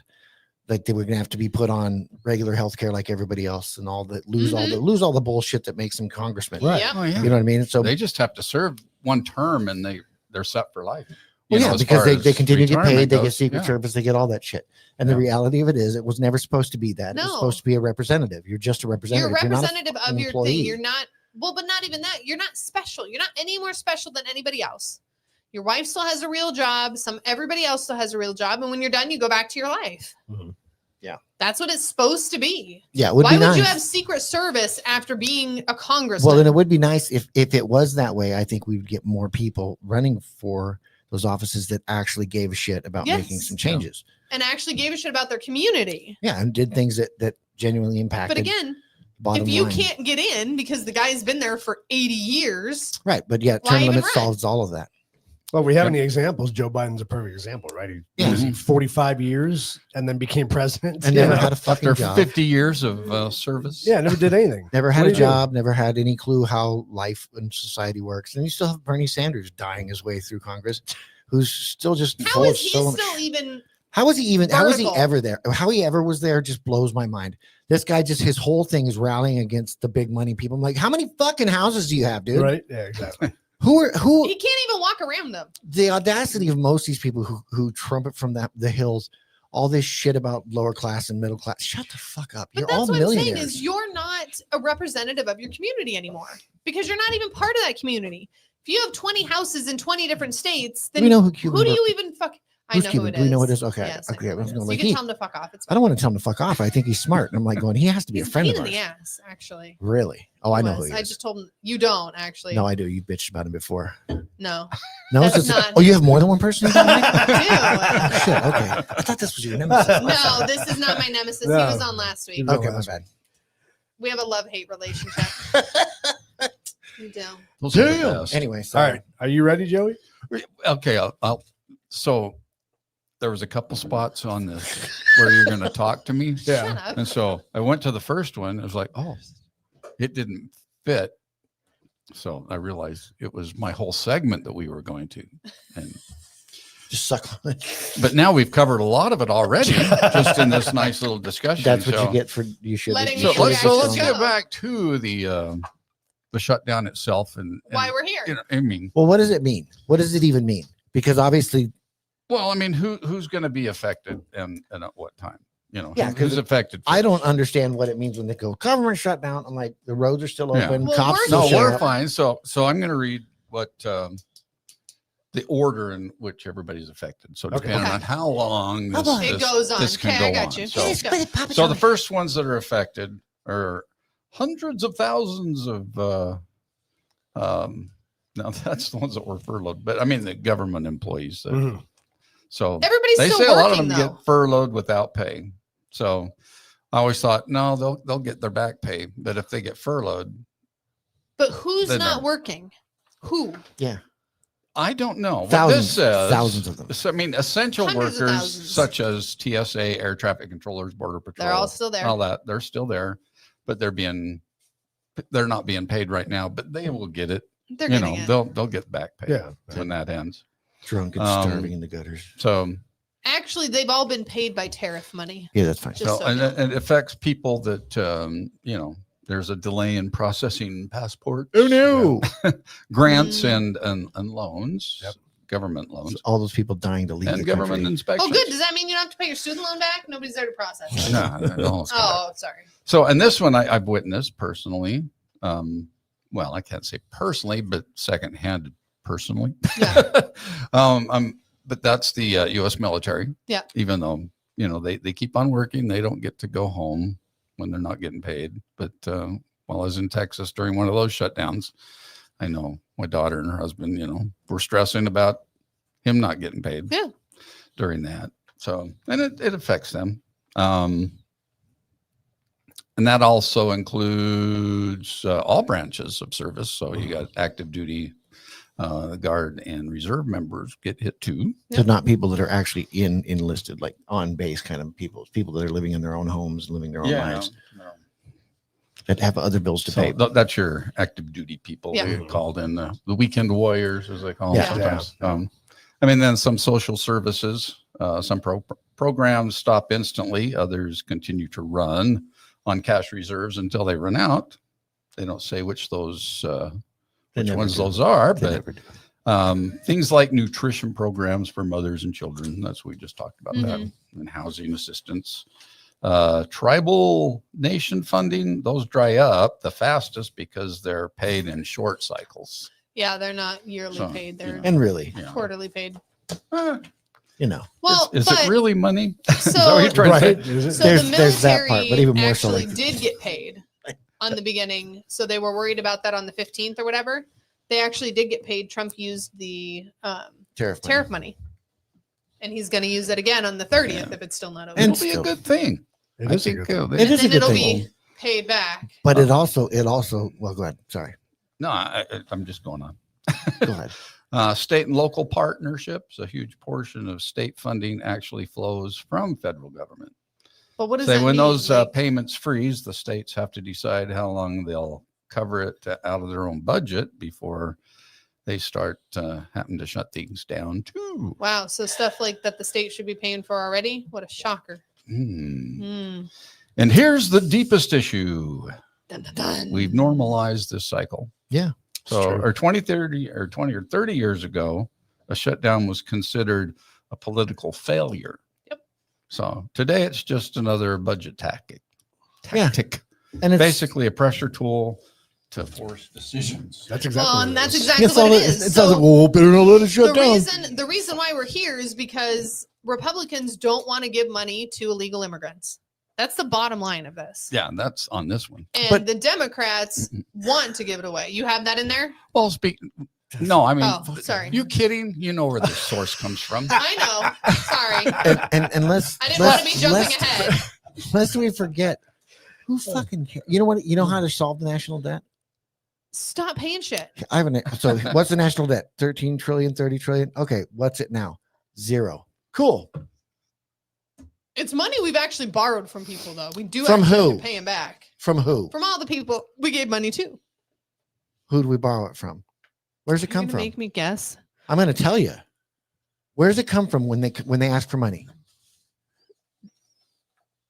like they were gonna have to be put on regular health care like everybody else, and all that lose all the bullshit that makes them congressmen. Right. Yep. Oh, yeah. You know what I mean? So They just have to serve one term and they're set for life. well, You know, yeah, as because far they as continue to get paid, retirement they get goes. Secret Yeah. Service, they get all that shit. And the Yeah. reality of it is, it was never supposed to be that. It was No. supposed to be a representative. You're just a representative. You're a You're not representative fucking of your employee. thing. You're not, well, but not even that. You're not special. You're not any more special than anybody else. Your wife still has a real job. Everybody else still has a real job. And when you're done, you go back to your life. Mhm. Yeah. That's what it's supposed to be. Yeah, it would Why be would nice. you have Secret Service after being a congressman? Well, then it would be nice if it was that way. I think we would get more people running for those offices that actually gave a shit about making Yes. some changes. and actually gave a shit about their community. Yeah, and did things that genuinely impacted. But again, bottom if you line. can't get in because the guy's been there for 80 years, Right, but yeah, why term even limits run? solves all of that. Well, we have any examples. Joe Biden's a perfect example, right? He Yeah. was 45 years and then became president. And you never know? had a fucking After job. 50 years of service. Yeah, never did anything. Never had What a do you do? job, never had any clue how life and society works. And you still have Bernie Sanders dying his way through Congress, who's still just how full is of he so still much. even? How was he vertical? ever there? How he ever was there just blows my mind. This guy just his whole thing is rallying against the big money people. I'm like, how many fucking houses do you have, dude? Right? Yeah, exactly. Who He can't even walk around them. the audacity of most of these people who trumpet from the hills, all this shit about lower class and middle class. Shut the fuck up. But You're that's all what I'm saying millionaires. is you're not a representative of your community anymore because you're not even part of that community. If you have 20 houses in 20 different states, then we know who who Cuban. do you even fuck? I Who's know Cuban? who it Do we know who it is. is? Okay, Yes, okay, I I know was who it gonna is. like, You can he- tell him to fuck off. It's I don't want to tell him to fuck off. I think he's smart. And I'm like going, he has to be He's a friend pain of in ours. the ass, actually. Really? Oh, I know who Was. he I is. just told him you don't actually. No, I do. You bitched about him before. No. No, That's it's just, not- oh, you have more than one person. You don't like? I do. Shit. Okay, I thought this was your nemesis. No, this is not my nemesis. No. He was on last week. He was- Okay, my bad. We have a love-hate relationship. We do. Those are the Damn. best. Anyway, All sorry. right. Are you ready, Joey? Okay. So there was a couple spots on this where you're going to talk to me. Shut up. And so I went to the first one. I was like, oh, it didn't fit. So I realized it was my whole segment that we were going to. And Just suck on it. but now we've covered a lot of it already, just in this nice little discussion. That's what So- you get for you should. Letting So me let's react to get the back to the shutdown itself and Why we're here. you know, I mean, Well, what does it mean? What does it even mean? Because obviously, well, I mean, who's going to be affected and at what time? You know, Yeah, 'cause who's affected? I don't first? understand what it means when they go government shutdown. I'm like, the roads are still Yeah. open. Well, Cops we're still No, show we're up. fine. So I'm going to read what the order in which everybody's affected. So Okay. depending Okay. on how long How long? It goes on. this can Okay, go I got on. you. So, Let's go. so the first ones that are affected are hundreds of thousands of now that's the ones that were furloughed, but I mean the government employees. Mhm. So Everybody's they still say a lot of working them though. get furloughed without pay. So I always thought, no, they'll get their back pay, but if they get furloughed, But who's Then not no. working? Who? I don't know. What Thousands, this says, thousands of them. So, I mean, essential Hundreds of workers thousands. such as TSA, air traffic controllers, border patrol, They're all still there. all that, they're still there, but they're not being paid right now, but they will get it. They're You getting know, it. they'll get back pay Yeah. when that ends. Drunk and Um, starving in the gutters. So, Actually, they've all been paid by tariff money. Yeah, that's fine. Just so so and you know. it affects people that you know, there's a delay in processing passports. Oh no! Grants Mm. and loans, Yep. government loans, All those people dying to leave and the government country. inspections. Oh, good. Does that mean you don't have to pay your student loan back? Nobody's there to process it. No, no, it's correct. Oh, sorry. So, and this one I've witnessed personally. Well, I can't say personally, but secondhand personally. Yeah. But that's the U.S. military. Yeah. Even though, you know, they keep on working, they don't get to go home when they're not getting paid. But while I was in Texas during one of those shutdowns, I know my daughter and her husband, you know, were stressing about him not getting paid. Yeah. During that. So, and it affects them. And that also includes all branches of service. So you got active duty, The Guard and Reserve members get hit too. So not people that are actually enlisted, like on base kind of people that are living in their own homes, living their own lives, that have other bills to pay. That's your active duty people. Yeah. They called in the weekend warriors, as they call them Yeah. sometimes. Then some social services, some programs stop instantly. Others continue to run on cash reserves until they run out. They don't say which ones those are, but things like nutrition programs for mothers and children. That's what we just talked about that, and housing assistance. Tribal nation funding, those dry up the fastest because they're paid in short cycles. Yeah, they're not yearly paid. They're And really, quarterly paid. Uh, Well, is it really money? Is that So, what you're trying to say? Is it? so There's- the there's that military part, but even more so actually like- did get paid on the beginning. So they were worried about that on the 15th or whatever. They actually did get paid. Trump used the tariff money. And he's going to use it again on the 30th if it's still not over. And It'll be a still- good thing. It I is a think, good thing. It is a and good it'll thing. be paid back. But it also, well, go ahead. Sorry. No, I'm just going on. Go ahead. State and local partnerships, a huge portion of state funding actually flows from federal government. But what does Say that when mean? those Like, payments freeze, the states have to decide how long they'll cover it out of their own budget before they start having to shut things down too. wow. So stuff like that the state should be paying for already? What a shocker. Hmm. Mm. And here's the deepest issue. Dun, dun, dun. We've normalized this cycle. Yeah. So, true. or 20 or 30 years ago, a shutdown was considered a political failure. Yep. So today it's just another budget tactic. Yeah. And it's Basically a pressure tool to force decisions. That's exactly. Well, what and it that's is. exactly it's what all, it is. it's all So- like, well, better not let it shut down. the reason why we're here is because Republicans don't want to give money to illegal immigrants. That's the bottom line of this. Yeah, and that's on this one. And But- the Democrats want to give it away. You have that in there? Well, no, I mean, Oh, sorry. You kidding? You know where the source comes from. I know. Sorry. And let's, I didn't want to be jumping ahead. lest we forget, who fucking cares? You know what? You know how to solve the national debt? Stop paying shit. I have so what's the national debt? 13 trillion, 30 trillion. Okay. What's it now? 0. Cool. It's money we've actually borrowed from people, though. We do From actually have who? to pay them back. From who? From all the people we gave money to. Who do we borrow it from? Where's it You're come gonna from? Make me guess. I'm going to tell you. Where does it come from when they ask for money?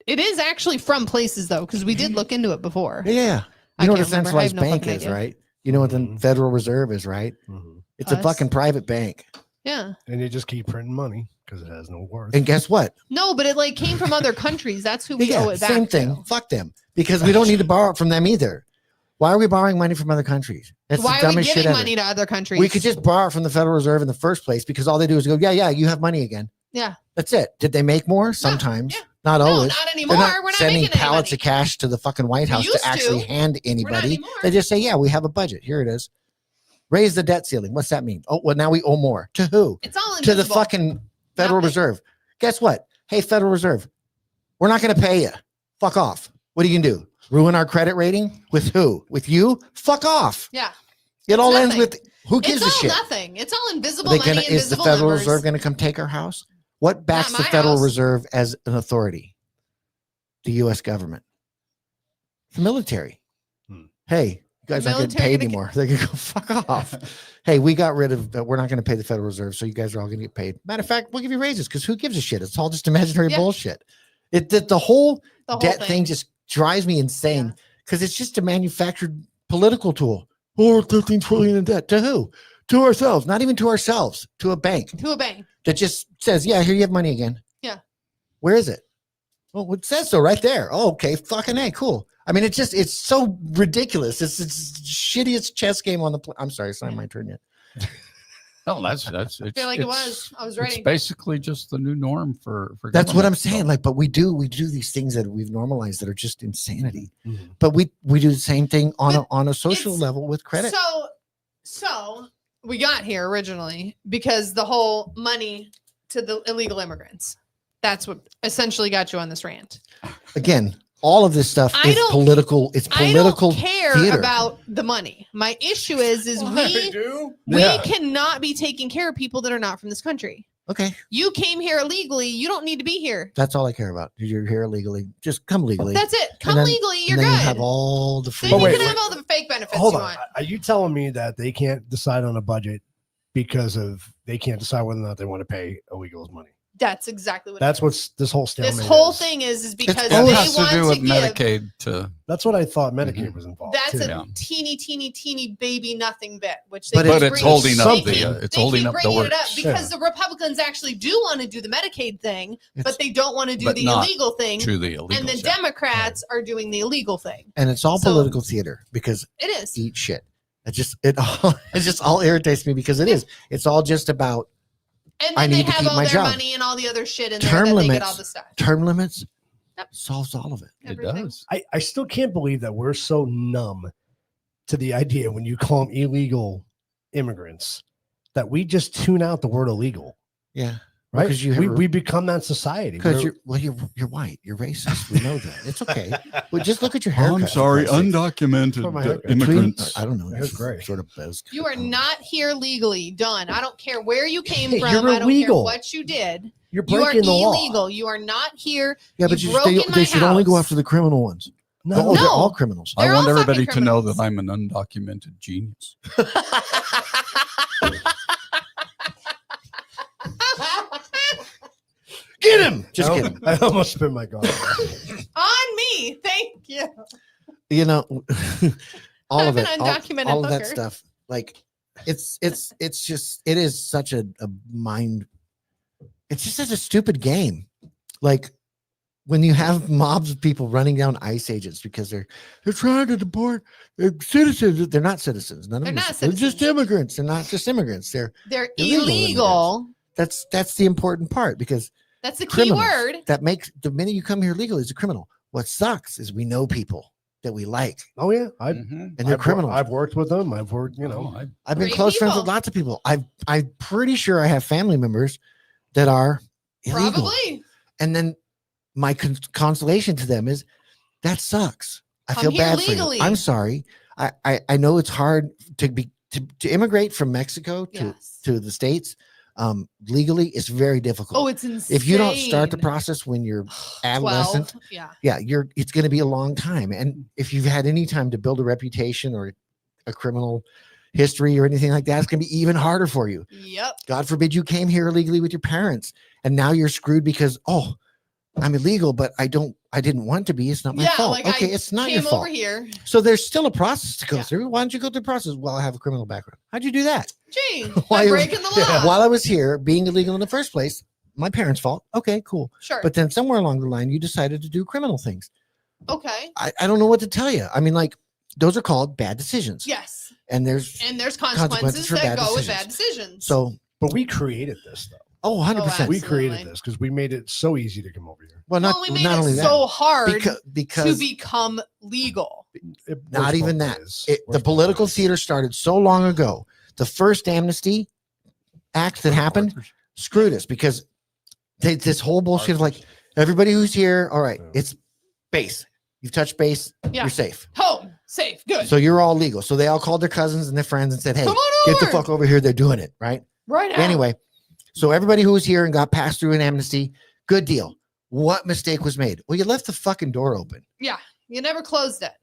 It is actually from places, though, because we did look into it before. Yeah. I You know what a can't remember. I have centralized no bank fucking is, idea. right? You know what the Mhm. Federal Reserve is, right? Mhm. It's a Us? fucking private bank. Yeah. And they just keep printing money because it has no worth. And guess what? No, but it like came from other countries. That's who we Yeah, owe it back same thing. to. Fuck them. Because we don't need to borrow it from them either. Why are we borrowing money from other countries? That's Why the are we dumbest shit giving ever. money to other countries? We could just borrow it from the Federal Reserve in the first place because all they do is go, yeah, you have money again. Yeah. That's it. Did they make more? Sometimes. yeah. Not No, always. not anymore. They're not We're not sending making any pallets money. of cash to the fucking White We House to used actually to. hand anybody. anymore. They just say, yeah, we have a budget. Here it is. Raise the debt ceiling. What's that mean? Oh, well, now we owe more. To who? It's all To invisible. the fucking Federal Nothing. Reserve. Guess what? Hey, Federal Reserve, we're not going to pay you. Fuck off. What are you going to do? Ruin our credit rating? With who? With you? Fuck off. Yeah. It all ends nothing. with who gives It's a all shit? nothing. It's all invisible Are they money, gonna, is the invisible Federal numbers. Reserve going to come take our house? What backs the my Federal house. Reserve as an authority? The U.S. government. The military. Hmm. Hey, you guys aren't getting Military paid gonna anymore. They're going to go fuck off. Hey, we got rid of, we're not going to pay the Federal Reserve, so you guys are all going to get paid. Matter of fact, we'll give you raises because who gives a shit? It's all just imaginary Yeah. bullshit. The whole The whole debt thing just drives me insane because it's just a manufactured political tool. Oh, 13 trillion in debt. To who? To ourselves. Not even to ourselves. To a bank To a bank. that just says, yeah, here you have money again. Yeah. Where is it? Well, it says so right there. Oh, okay. Fucking A. Cool. I mean, it's so ridiculous. It's shittiest chess game on the I'm sorry, it's not my turn yet. No, that's I feel like it was. I was It's ready. basically just the new norm for That's what I'm government. saying. Like, but we do these things that we've normalized that are just insanity. Mhm. But we do the same thing on But a social it's- level with credit. So we got here originally because the whole money to the illegal immigrants. That's what essentially got you on this rant. Again, all of this stuff I is don't- political. It's political I don't care theater. about the money. My issue is we Yeah. cannot be taking care of people that are not from this country. Okay, You came here illegally. You don't need to be here. that's all I care about. You're here illegally. Just come legally. That's it. Come then- legally. You're and then good. you have all the Then But you wait, can wait. have all the fake benefits Hold you on. want. Are you telling me that they can't decide on a budget because of they can't decide whether or not they want to pay illegals money? That's exactly what. That's it is. what's this whole stalemate. This whole is. thing is because That they has to want do to with give. Medicaid to That's what I thought Medicaid Mhm. was involved. That's too. a Yeah. teeny baby nothing bit, which they But keep but it's bringing- holding up they the keep- it's they holding keep up the bringing it up works. because the Republicans actually do want to do the Medicaid thing, It's- but they don't want to do but the not illegal thing. to the illegal. And the Democrats are doing the illegal thing. and it's all So- political theater because It is. eat shit. It just all irritates me because it is. It's all just about And I then they need to have keep all my their job. money and all the other shit in there Term that they get limits. all the stuff. term limits. Yep. Solves all of it. It Everything. does. I still can't believe that we're so numb to the idea when you call them illegal immigrants that we just tune out the word illegal, Yeah, right? Because you have we become that society. because We're- you're white. You're racist. We know that. It's okay. But just look at your Oh, haircut. I'm sorry, for Christ's sake. undocumented For my haircut. immigrants. I don't know. Hair's gray. Sort of buzz. You are not here legally. Done. I don't care where you came Hey, from. you're I don't illegal. care what you did. You're You are breaking the law. illegal. You are not here. Yeah, but You've they broken my should only go house. after the criminal ones. No, Oh, they're No. all criminals. I They're want all everybody fucking to know criminals. that I'm an undocumented genius. Get him. Just I, kidding. I almost spit my gun. On me. Thank you. You know, all I'm of an it, undocumented all of that hooker. stuff. Like, it's just it is such a mind. It's just such a stupid game. Like when you have mobs of people running down ICE agents because they're trying to deport citizens. They're not citizens. None of They're them. not They're just citizens. immigrants. They're not just immigrants. They're They're Illegal illegal. that's the important part because That's the key criminals. word. That makes the minute you come here legally is a criminal. What sucks is we know people that we like Oh yeah, and they're I've criminals. I've worked with them. I've worked, you know. I've been Great close friends with people. lots of people. I'm pretty sure I have family members that are illegal. Probably. And then my consolation to them is that sucks. I Come feel here bad for legally. you. I'm sorry. I know it's hard to immigrate from Mexico Yes. to the States. Legally, it's very difficult. Oh, it's insane. if you don't start the process when you're 12. adolescent, Yeah. yeah, it's going to be a long time. And if you've had any time to build a reputation or a criminal history or anything like that, it's going to be even harder for you. Yep. God forbid you came here illegally with your parents and now you're screwed because, oh, I'm illegal, but I didn't want to be. It's not my Yeah, fault. like Okay, I it's not Came your fault. over here. So there's still a process to go Yeah. through. Why don't you go through the process? Well, I have a criminal background. How'd you do that? Gee, Why by you- breaking the law. While I was here, being illegal in the first place, my parents' fault. Okay, cool. Sure. But then somewhere along the line, you decided to do criminal things. Okay. I don't know what to tell you. I mean, like, those are called bad decisions. Yes. And there's And there's Consequences consequences for that bad go with decisions. bad decisions. so, But we created this though. oh, 100%. We absolutely. created this because we made it so easy to come over here. Well, not, well, we made not it only that. so hard because to become legal. Not Worst even part that. is- the worst part political is- theater started so long ago. The first amnesty act that happened screwed us because this whole bullshit of like everybody who's here, all right, Yeah. it's base. You've touched base, Yeah. you're safe. Home. Safe. Good. So you're all legal. So they all called their cousins and their friends and said, hey, Come on get the over. fuck over here. They're doing it, right? Right now. Anyway, so everybody who was here and got passed through an amnesty, good deal. What mistake was made? Well, you left the fucking door open Yeah. You never closed it.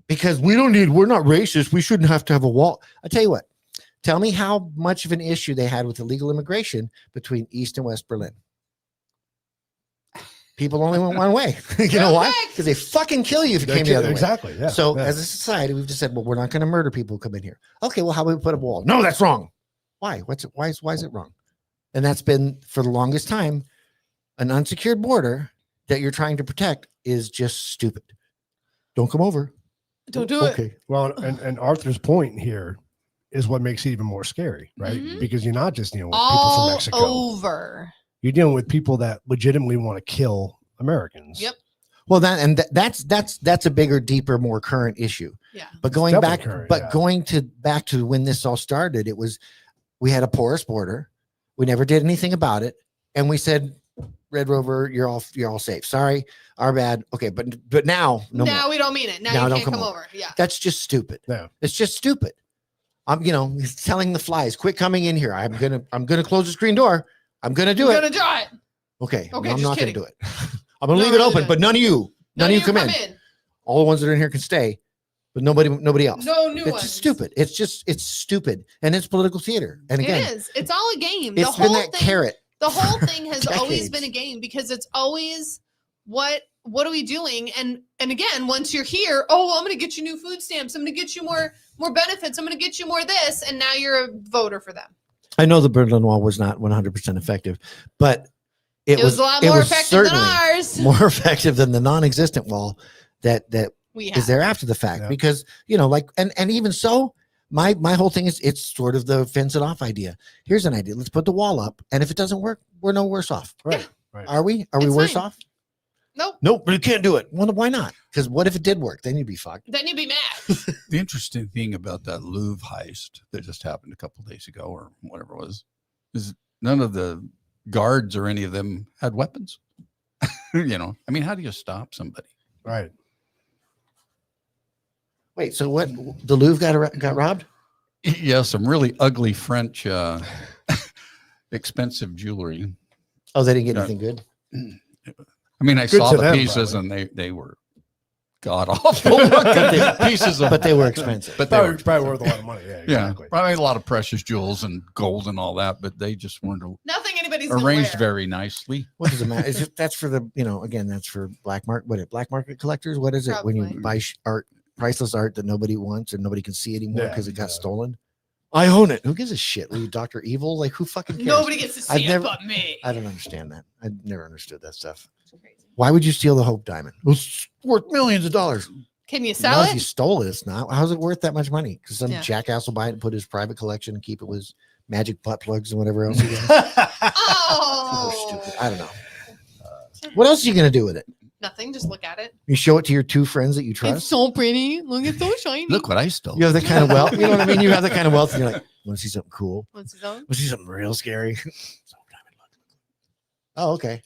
because we're not racist. We shouldn't have to have a wall. I tell you what, tell me how much of an issue they had with illegal immigration between East and West Berlin. People only went one way. You know why? Correct. Because they fucking kill you if you They came the can't- other way. exactly. Yeah. So yeah. as a society, we've just said, well, we're not going to murder people who come in here. Okay, well, how about we put up a wall? No, that's wrong. Why? Why is it wrong? And that's been for the longest time, an unsecured border that you're trying to protect is just stupid. Don't come over. Don't do it. Okay. Well, and Arthur's point here is what makes it even more scary, right? Mhm. Because you're not just dealing with people from All Mexico. over. You're dealing with people that legitimately want to kill Americans. Yep. Well, that's a bigger, deeper, more current issue. Yeah. But going definitely back, current, but yeah. going back to when this all started, it was we had a porous border. We never did anything about it, and we said Red Rover, you're all safe. Sorry, our bad. Okay, but now no now more. we don't mean it. Now Now you don't can't come come over. over. Yeah. That's just stupid. Yeah. It's just stupid. I'm telling the flies, quit coming in here. I'm gonna close the screen door. I'm gonna do We're it. gonna draw it. Okay, Okay, I'm just not kidding. gonna do it. I'm gonna Not leave it really open, doing but none of you come in. All the ones that are in here can stay, but nobody else. No new It's ones. just stupid. It's stupid, and it's political theater. And again, it is. It's all a game. it's been that carrot. The whole thing has decades. always been a game because it's always what are we doing? And again, once you're here, I'm going to get you new food stamps. I'm going to get you more benefits. I'm going to get you more this, and now you're a voter for them. I know the Berlin Wall was not 100% effective, but it was a lot more effective than ours. More effective than the non-existent wall that We is have. there after the fact. Yeah. Because and even so, my whole thing is it's sort of the fence it off idea. Here's an idea. Let's put the wall up, and if it doesn't work, we're no worse off. Right. Right. Are we? Are we It's worse fine. off? Nope. But you can't do it. Well, why not? Because what if it did work? Then you'd be fucked. Then you'd be mad. The interesting thing about that Louvre heist that just happened a couple of days ago or whatever it was, is none of the guards or any of them had weapons. I mean, how do you stop somebody? Right. Wait. So what? The Louvre got robbed? Yeah, some really ugly French expensive jewelry. Oh, they didn't get Yeah. anything good. I mean, I Good saw to the them, pieces probably. and they were god awful looking pieces of, But they were expensive. but they were Probably worth a lot of money. Yeah, yeah, exactly. probably a lot of precious jewels and gold and all that, but they just weren't Nothing anybody's gonna arranged wear. very nicely. What does it matter? That's for the, again, that's for black market collectors. What is it when you Probably. buy art, priceless art that nobody wants and nobody can see anymore Yeah, because it got yeah. stolen? I own it. Who gives a shit? Were you Dr. Evil? Like, who fucking cares? Nobody gets to see I've it never- but me. I don't understand that. I never understood that stuff. It's crazy. Why would you steal the Hope Diamond? It's worth millions of dollars. Can you No, sell if you it? stole it, it's not. How's it worth that much money? Because some Yeah. jackass will buy it and put his private collection and keep it with his magic butt plugs and whatever else he has. Oh, Stupid. I don't know. What else are you going to do with it? nothing. Just look at it. You show it to your two friends that you It's trust? so pretty. Look, it's so shiny. Look what I stole. You have that kind of wealth. You know what I mean? You have that kind of wealth. And you're like, want to see something cool? What's his own? Want to see something real scary? Oh, okay.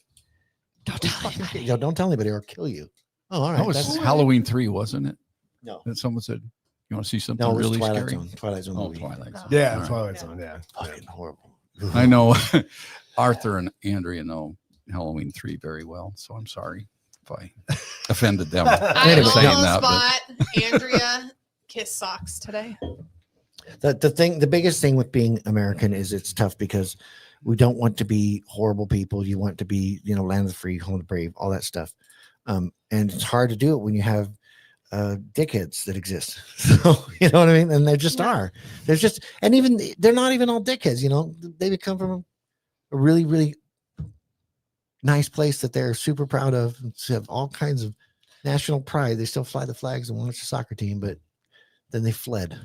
Don't tell anybody. Yo, don't tell anybody or I'll kill you. Oh, all right. That was That's- Halloween 3, wasn't it? no, That someone said, "You want to see something no, it was really Twilight scary?" Zone. Twilight Zone Oh, movie. Twilight Zone. Yeah, All right. Twilight Zone. Yeah. Fucking horrible. I know Arthur and Andrea know Halloween 3 very well, so I'm sorry if I offended them. I Anyway, saying almost that, but- bought Andrea kiss socks today. The biggest thing with being American is it's tough because we don't want to be horrible people. You want to be, land of the free, home of the brave, all that stuff. And it's hard to do it when you have dickheads that exist. So, you know what I mean? And they just are. There's just, and even, they're not even all dickheads, they come from a really, really nice place that they're super proud of. And have all kinds of national pride. They still fly the flags and watch the soccer team, but then they fled.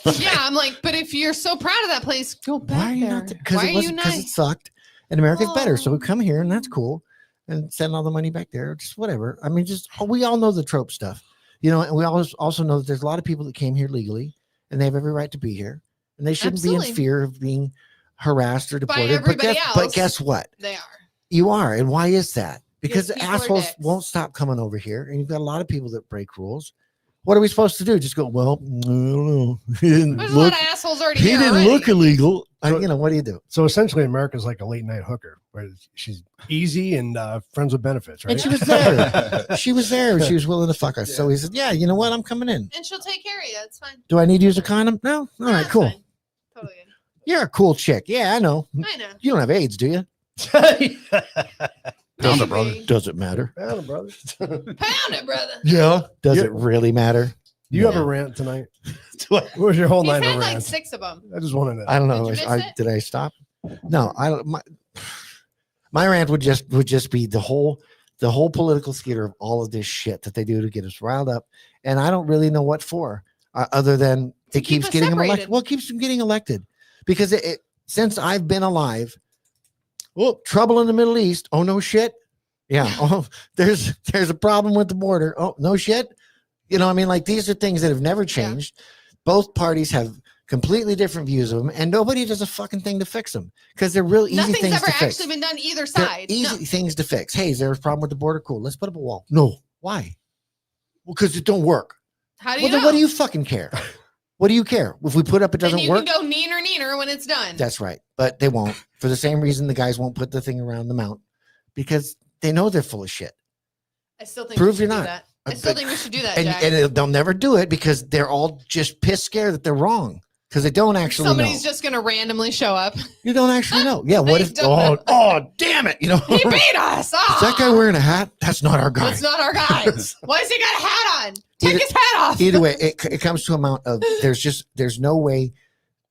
Yeah, I'm like, but if you're so proud of that place, go back Why are you there. not? Because Why it are you wasn't. Because it nice? sucked, and America's better. So we Oh. come here, and that's cool, and send all the money back there. Just whatever. I mean, we all know the trope stuff, and we also know that there's a lot of people that came here legally, and they have every right to be here, and they shouldn't be Absolutely. in fear of being harassed or By deported. everybody But else. guess what? They are. You are, and why is that? Because the people are assholes dicks. won't stop coming over here, and you've got a lot of people that break rules. What are we supposed to do? Just go? Well, I don't know. He didn't There's a lot look. of assholes already He here didn't already. look illegal. So- What do you do? So essentially, America's like a late night hooker, where she's easy and friends with benefits, right? And she was there. She was there. She was willing to fuck us. So he said, "Yeah, you know what? I'm coming in. And she'll take care of you. It's fine. Do I need to use a condom? No. All No, right, it's cool. fine. Totally good. You're a cool chick. Yeah, I know. I know. You don't have AIDS, do you? Found it, brother. Maybe. Does it matter? Well, brother. Pound it, brother. Yeah. Does Yeah. it really matter? Do you have No. a rant tonight? What was your whole He's night had of like rant? 6 of them. I just want to know. I don't know. Did you miss it? Did I stop? No, I don't. My rant would just be the whole political theater of all of this shit that they do to get us riled up, and I don't really know what for, other than it keep keeps us getting them elected. separated. Well, it keeps them getting elected because since I've been alive. Well, trouble in the Middle East. Oh no shit. Yeah. Oh, there's a problem with the border. Oh no shit. You know, I mean, like these are things that have never changed. Both parties have completely different views of them, and nobody does a fucking thing to fix them because they're real easy Nothing's things ever to fix. actually been done either They're side. easy things to fix. Hey, is there a problem with the border? Cool. Let's put up a wall. No. Why? Well, because it don't work. How do you Well, know? then what do you fucking care? What do you care? If we put up, it Then doesn't you work. can go neener when it's done. That's right. But they won't. For the same reason the guys won't put the thing around the mount because they know they're full of shit. I still think Prove we should you're do not. that. I still think we should do that, And, Jack. and they'll never do it because they're all just pissed scared that they're wrong because they don't actually Somebody's know. just going to randomly show up. You don't actually know. Yeah. What They if? don't Oh, know. damn it! You know. He beat us. Is that guy wearing a hat? That's not our guy. That's not our guy. Why has he got a hat on? Take Either- his hat off. Either way, it comes to amount of there's no way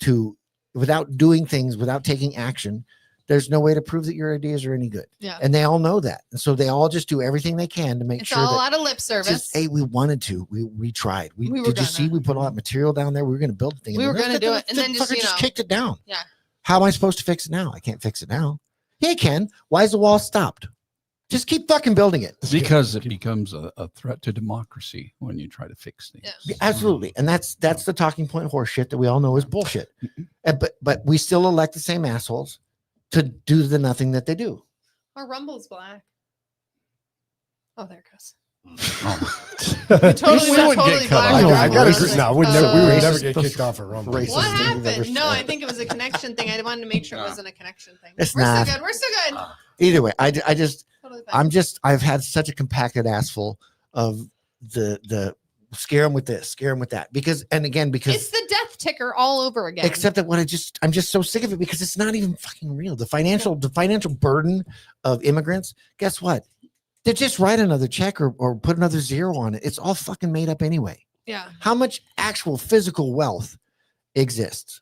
to without doing things without taking action. There's no way to prove that your ideas are any good. Yeah. And they all know that. And so they all just do everything they can to make It's sure all that out of lip service. just, hey, we wanted to. We tried. We were Did you see gonna. we put all that material down there? We were going to build the thing. We and were then gonna the do it, and then just, fucker you know. kicked it down. Yeah. How am I supposed to fix it now? I can't fix it now. Yeah, I can. Why is the wall stopped? Just keep fucking building it. Because it becomes a threat to democracy when you try to fix things. Yeah. Absolutely. And that's the talking point horse shit that we all know is bullshit. And, but we still elect the same assholes to do the nothing that they do. Our Rumble's black. Oh, there it goes. Oh. Totally, We not wouldn't totally get cut black. off. I know. I Rumble. gotta was agree. like, No, we would racist. never get kicked off a rumble. Racist. What thing you've ever happened? No, said. I think it was a connection thing. I wanted to make sure it wasn't a connection thing. It's We're not. still good. We're still good. Either way, I just Totally fine. I've had such a compacted ass full of the scare them with this, scare them with that. Because It's the death ticker all over again. except that I'm just so sick of it because it's not even fucking real. The financial burden of immigrants, guess what? They just write another check or put another zero on it. It's all fucking made up anyway. yeah. How much actual physical wealth exists?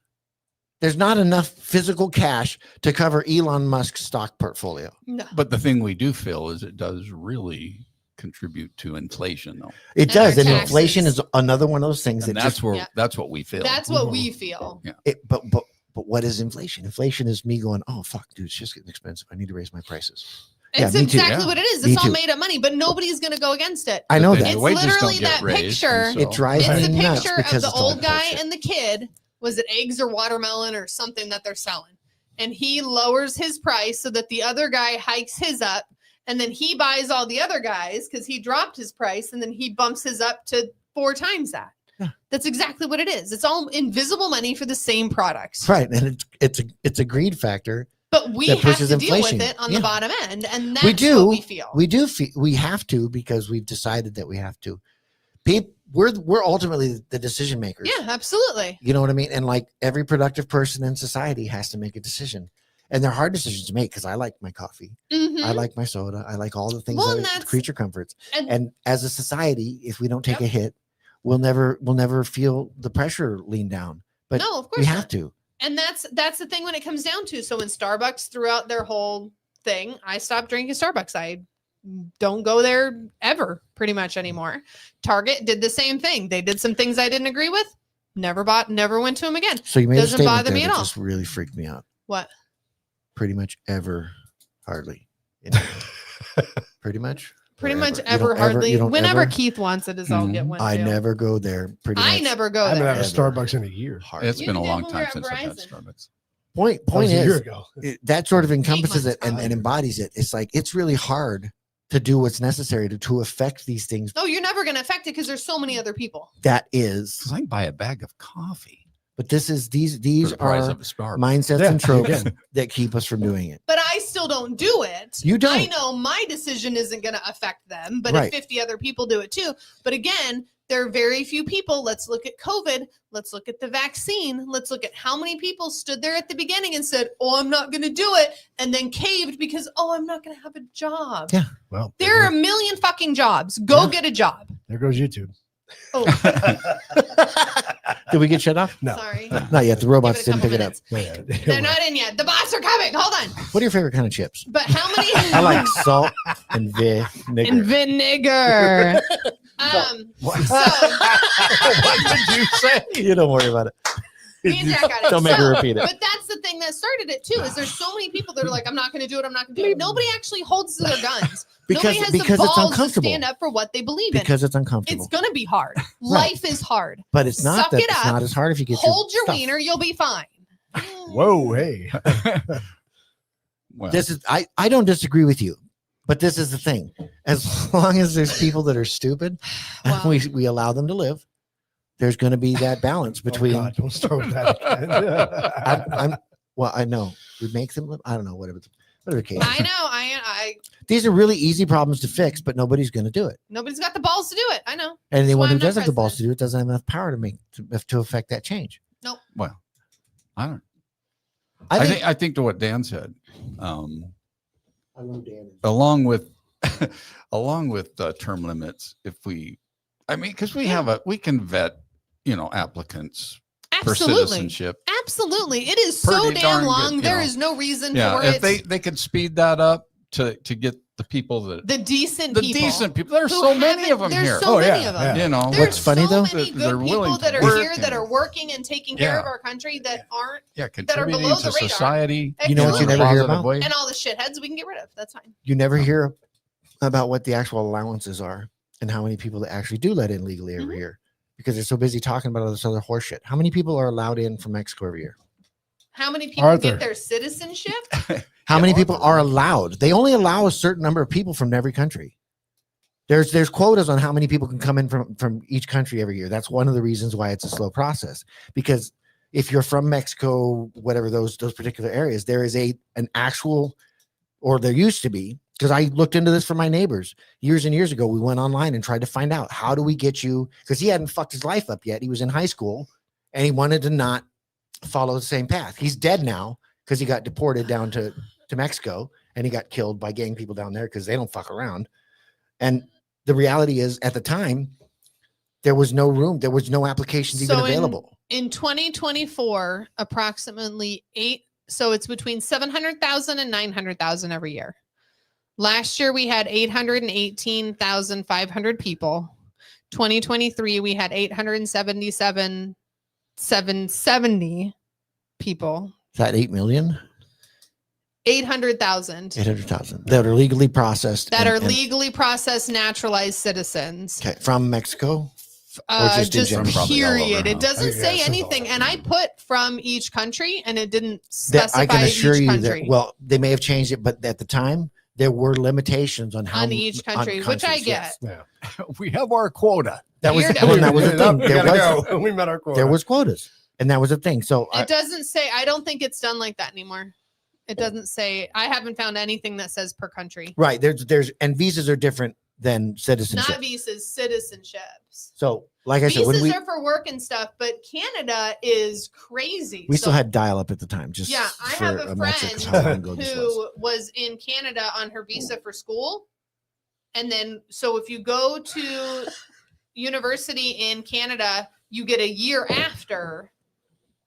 There's not enough physical cash to cover Elon Musk's stock portfolio. No. But the thing we do feel is it does really contribute to inflation, though. It And does, our and inflation taxes. is another one of those things And that that's just. where Yeah. that's what we feel. That's what we feel. But what is inflation? Inflation is me going, oh fuck, dude, it's just getting expensive. I need to raise my prices. Yeah, It's me too. exactly Yeah. what it is. Me It's all too. made up money, but nobody's going to go against it. I know But that. then It's the wages don't literally get that raised, picture. and It drives It's me the nuts picture because of the it's all old guy bullshit. and the kid. Was it eggs or watermelon or something that they're selling? And he lowers his price so that the other guy hikes his up. And then he buys all the other guys because he dropped his price. And then he bumps his up to 4 times that. Yeah. That's exactly what it is. It's all invisible money for the same products. Right, and it's a greed factor. But we That have pushes to deal inflation. with it on Yeah. the bottom end. And that's We do. what we feel. We have to because we've decided that we have to. We're ultimately the decision makers. Yeah, absolutely. You know what I mean? And like every productive person in society has to make a decision. And they're hard decisions to make because I like my coffee. Mhm. I like my soda. I like all the things Well, that and are that's- creature comforts. And, And as a society, if we don't take Yep. a hit, we'll never feel the pressure lean down. But no, of course we not. have to. And that's the thing when it comes down to. So when Starbucks threw out their whole thing, I stopped drinking Starbucks. I don't go there ever pretty much anymore. Target did the same thing. They did some things I didn't agree with. Never went to them again. So you made Doesn't a statement bother there me at that all. just really freaked me out. What? Pretty much ever, hardly. Anyway. Pretty much. Pretty Or much You ever, don't hardly. you don't Whenever ever- Keith wants it, is I'll get Mhm. one. I too. never go there. Pretty much. I never go I haven't there. had a Ever. Starbucks in a year. Hardly. It's You been a did long when we time were at since I've had Verizon. Starbucks. Point That was a year is, ago. that sort of encompasses months it and probably. embodies it. It's like it's really hard to do what's necessary to affect these things. No, you're never going to affect it because there's so many other people. That is, Because I can buy a bag of coffee but these for the price are of a Starbucks. mindsets Yeah, and tropes again. that keep us from doing it. But I still don't do it. You don't. I know my decision isn't going to affect them, but Right. if 50 other people do it too. But again, there are very few people. Let's look at COVID. Let's look at the vaccine. Let's look at how many people stood there at the beginning and said, "Oh, I'm not going to do it," and then caved because, "Oh, I'm not going to have a job." Yeah. Well, There are a million fucking jobs. Go Yeah. get a job. there goes YouTube. Oh, Did we get shut off? No. sorry. Not yet. The robots Give it a didn't pick it couple up. minutes. They're not in yet. The bots are coming. Hold on. What are your favorite kind of chips? But how many? I like salt and vinegar. and vinegar. What? So What did you say? You don't worry about it. me and Jack got it. Don't make her So, repeat it. But that's the the thing that started it too. Is there's so many people that are like, I'm not going to do it. I'm not going to do it. Nobody actually holds to their guns. Nobody has the it's balls to uncomfortable. stand up for what they believe in. Because it's uncomfortable. It's going to be hard. Life is hard. But it's not Suck that it it's up, not as hard if you get Hold your stuff. wiener. You'll be fine. Whoa, hey. Well, This is I don't disagree with you, but this is the thing. As long as there's people that are stupid Wow. and we allow them to live, there's going to be that balance between Oh God, don't start with that again. I know we make them live. I don't know, whatever the case. I know. I These are really easy problems to fix, but nobody's going to do it. nobody's got the balls to do it. I know. And That's anyone why who I'm not does have the balls to president. do it doesn't have enough power to affect that change. well, I don't. I I think to what Dan said, I love Dan. along with term limits, because we can vet, applicants for Absolutely. citizenship. Absolutely. It is so Pretty darn damn good, long. you There know. is no reason Yeah, for if it. they could speed that up to get the people that The decent the people. decent people. There's who so many of them there's here. so Oh, many yeah, of them. yeah. You know, There's What's funny, so though? many They're good willing people to that are work here that and- are working and taking care of Yeah. our country that aren't, yeah, are contributing below to the radar. society. You know what you in a never hear positive about? way. and all the shitheads we can get rid of. That's fine. You never hear about what the actual allowances are and how many people that actually do let in legally every year because they're so busy talking about all this other horse shit. How many people are allowed in from Mexico every year? How many people Arthur. get their citizenship? How Yeah, many Arthur. people are allowed? They only allow a certain number of people from every country. There's quotas on how many people can come in from each country every year. That's one of the reasons why it's a slow process. Because if you're from Mexico, whatever those particular areas, there is an actual, or there used to be, because I looked into this for my neighbors years and years ago. We went online and tried to find out how do we get you, because he hadn't fucked his life up yet. He was in high school and he wanted to not follow the same path. He's dead now because he got deported down to Mexico and he got killed by gang people down there because they don't fuck around. And the reality is at the time, there was no room. There was no applications even So available. In 2024, approximately so it's between 700,000 and 900,000 every year. Last year, we had 818,500 people. 2023, we had 877,770 people. Is that 8 million? 800,000 800,000 that are legally processed. that are and- legally processed, naturalized citizens. Okay, from Mexico. Or just in Just general? Probably all over, period. It huh? doesn't Yeah, say it says anything. all And I over. put from each country and it didn't That specify I can assure each you country. that, well, they may have changed it, but at the time, there were limitations on how On each country, which I countries, get. Yeah. We have our quota. That was You're well, that was the We thing. gotta go. We met our quota. There was quotas, and that was the thing. So It doesn't say, I don't think it's done like that anymore. It doesn't say, I haven't found anything that says per country. right there's and visas are different than citizenship. Not visas, citizenships. So, like I said, when Visas we are for work and stuff, but Canada is crazy. we So, still had dial up at the time. Just yeah, I for have a metric of friend how long ago this was. who was in Canada on her visa for school. And then, so if you go to university in Canada, you get a year after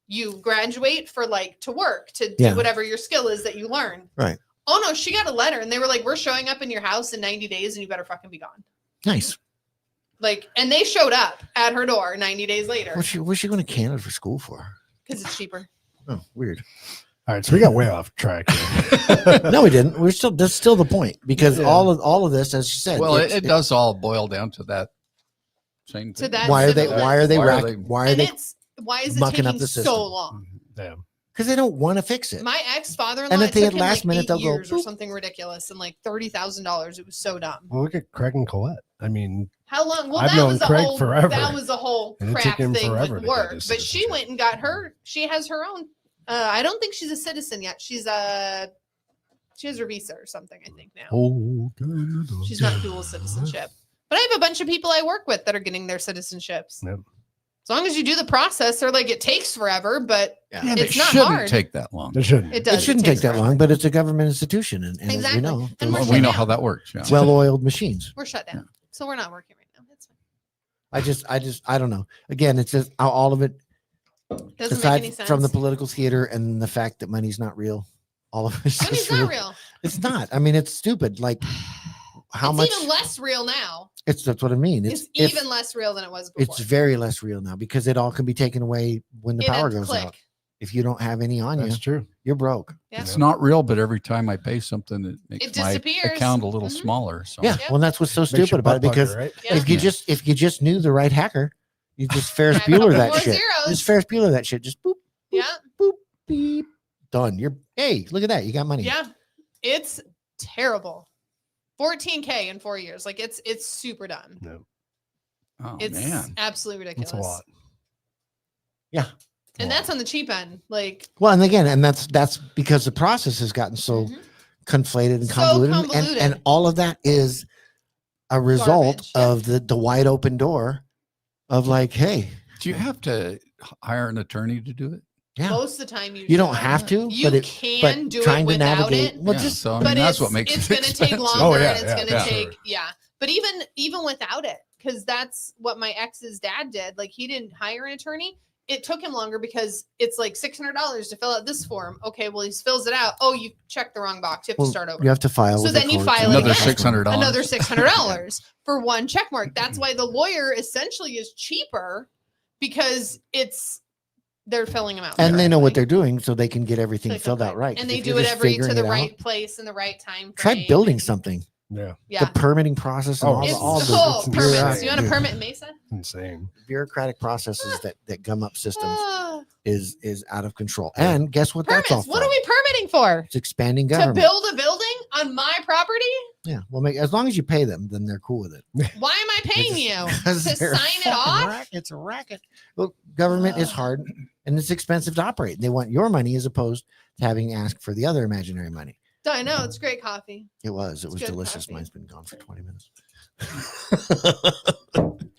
you graduate for to work, to Yeah. do whatever your skill is that you learn. Right. Oh no, she got a letter and they were like, we're showing up in your house in 90 days and you better fucking be gone. Nice. And they showed up at her door 90 days later What's she going to Canada for school for? because it's cheaper. Oh, weird. All right, so we got way off track here. No, we didn't. That's still the point because Yeah. all of this, as she said, Well, it's- it does all boil down to that same To thing. that why are they simple. why are they Why are rack- they- why are And they why is it mucking up taking the so system? long? Damn. because they don't want to fix it. My ex-father-in-law, And it if they took had him last minute, 8 they'll go, years or "Boop." something ridiculous and $30,000. It was so dumb. Well, look at Craig and Colette. I mean, How long? Well, I've that known was a Craig whole forever. that was a whole And it took crap him thing forever with to get work. his But she citizenship. went and got her. She has her own. I don't think she's a citizen yet. She has her visa or something. I think now oh, Canada. she's not dual citizenship. But I have a bunch of people I work with that are getting their citizenships. Yep. As long as you do the process, they're like it takes forever, but Yeah, but it's it not shouldn't hard. take that long. It shouldn't. it does. It shouldn't takes take that forever. long, but it's a government institution, and as Exactly. you know, And those we're we shut know down. how that works. Yeah. well-oiled machines. We're shut down, so we're not working right now. That's fine. I don't know. Again, it's just how all of it, Doesn't make aside any sense. from the political theater and the fact that money's not real, all of it's Money's just not real. It's not. I mean, it's stupid. Like how It's much? even less real now. That's what I mean. It's if- even less real than it was before. It's very less real now because it all can be taken away when the In a power goes click. out. If you don't have any on you, That's true. you're broke. Yeah. It's not real, but every time I pay something, it makes It my disappears. account a little Mhm. smaller. So Yeah. Yep. Well, that's what's so Makes stupid your about it, butt because bugger, right? Yeah. if you just knew the right hacker, you just Ferris Add a couple Bueller that more shit. zeros. Just Ferris Bueller that shit. Just boop, Yeah. boop, beep, done. Hey, look at that. You got money. Yeah. It's terrible. 14K in 4 years. Like it's super dumb. No, oh It's man, absolutely ridiculous. that's a lot. Yeah. And that's on the cheap end. Like Well, and again, and that's because the process has gotten so mhm. conflated and So convoluted, convoluted. And all of that is a result Garbage, yeah. of the wide open door of like, hey, do you have to hire an attorney to do it? yeah, most of the time you don't should. have to, You but it can do trying it to without navigate. it. Well, Yeah, just so I mean, But that's what makes it's it going to take expensive. longer Oh, yeah, and it's yeah, going to yeah. take but even without it, because that's what my ex's dad did. Like he didn't hire an attorney. It took him longer because it's like $600 to fill out this form. Okay, well he fills it out. Oh, you checked the wrong box. You have to well, start over. you have to file. So with the then you court. file it Another again. $600. Another $600 for one check mark. That's why the lawyer essentially is cheaper because they're filling them out. And they know what correctly. they're doing, so they can get everything Click, filled click, out right. and 'Cause they if do you're it just every to figuring the it out, right place in the right time. Try frame building and- something. Yeah, Yeah, The permitting process and Oh, all, it's the, all it's- the oh, it's permits. insane. You want a permit in Mesa? insane. bureaucratic processes that gum up systems Ah, is out of control. And guess what? That's all permits. What for? are we permitting for? It's expanding To government. build a building on my property? Yeah, well, as long as you pay them, then they're cool with it. Why am I paying you? 'Cause To they're a sign it fucking off? It's a racket. Well, government is hard and it's expensive to operate. They want your money as opposed to having to ask for the other imaginary money. I know it's great coffee. It was good delicious. coffee. Mine's been gone for 20 minutes.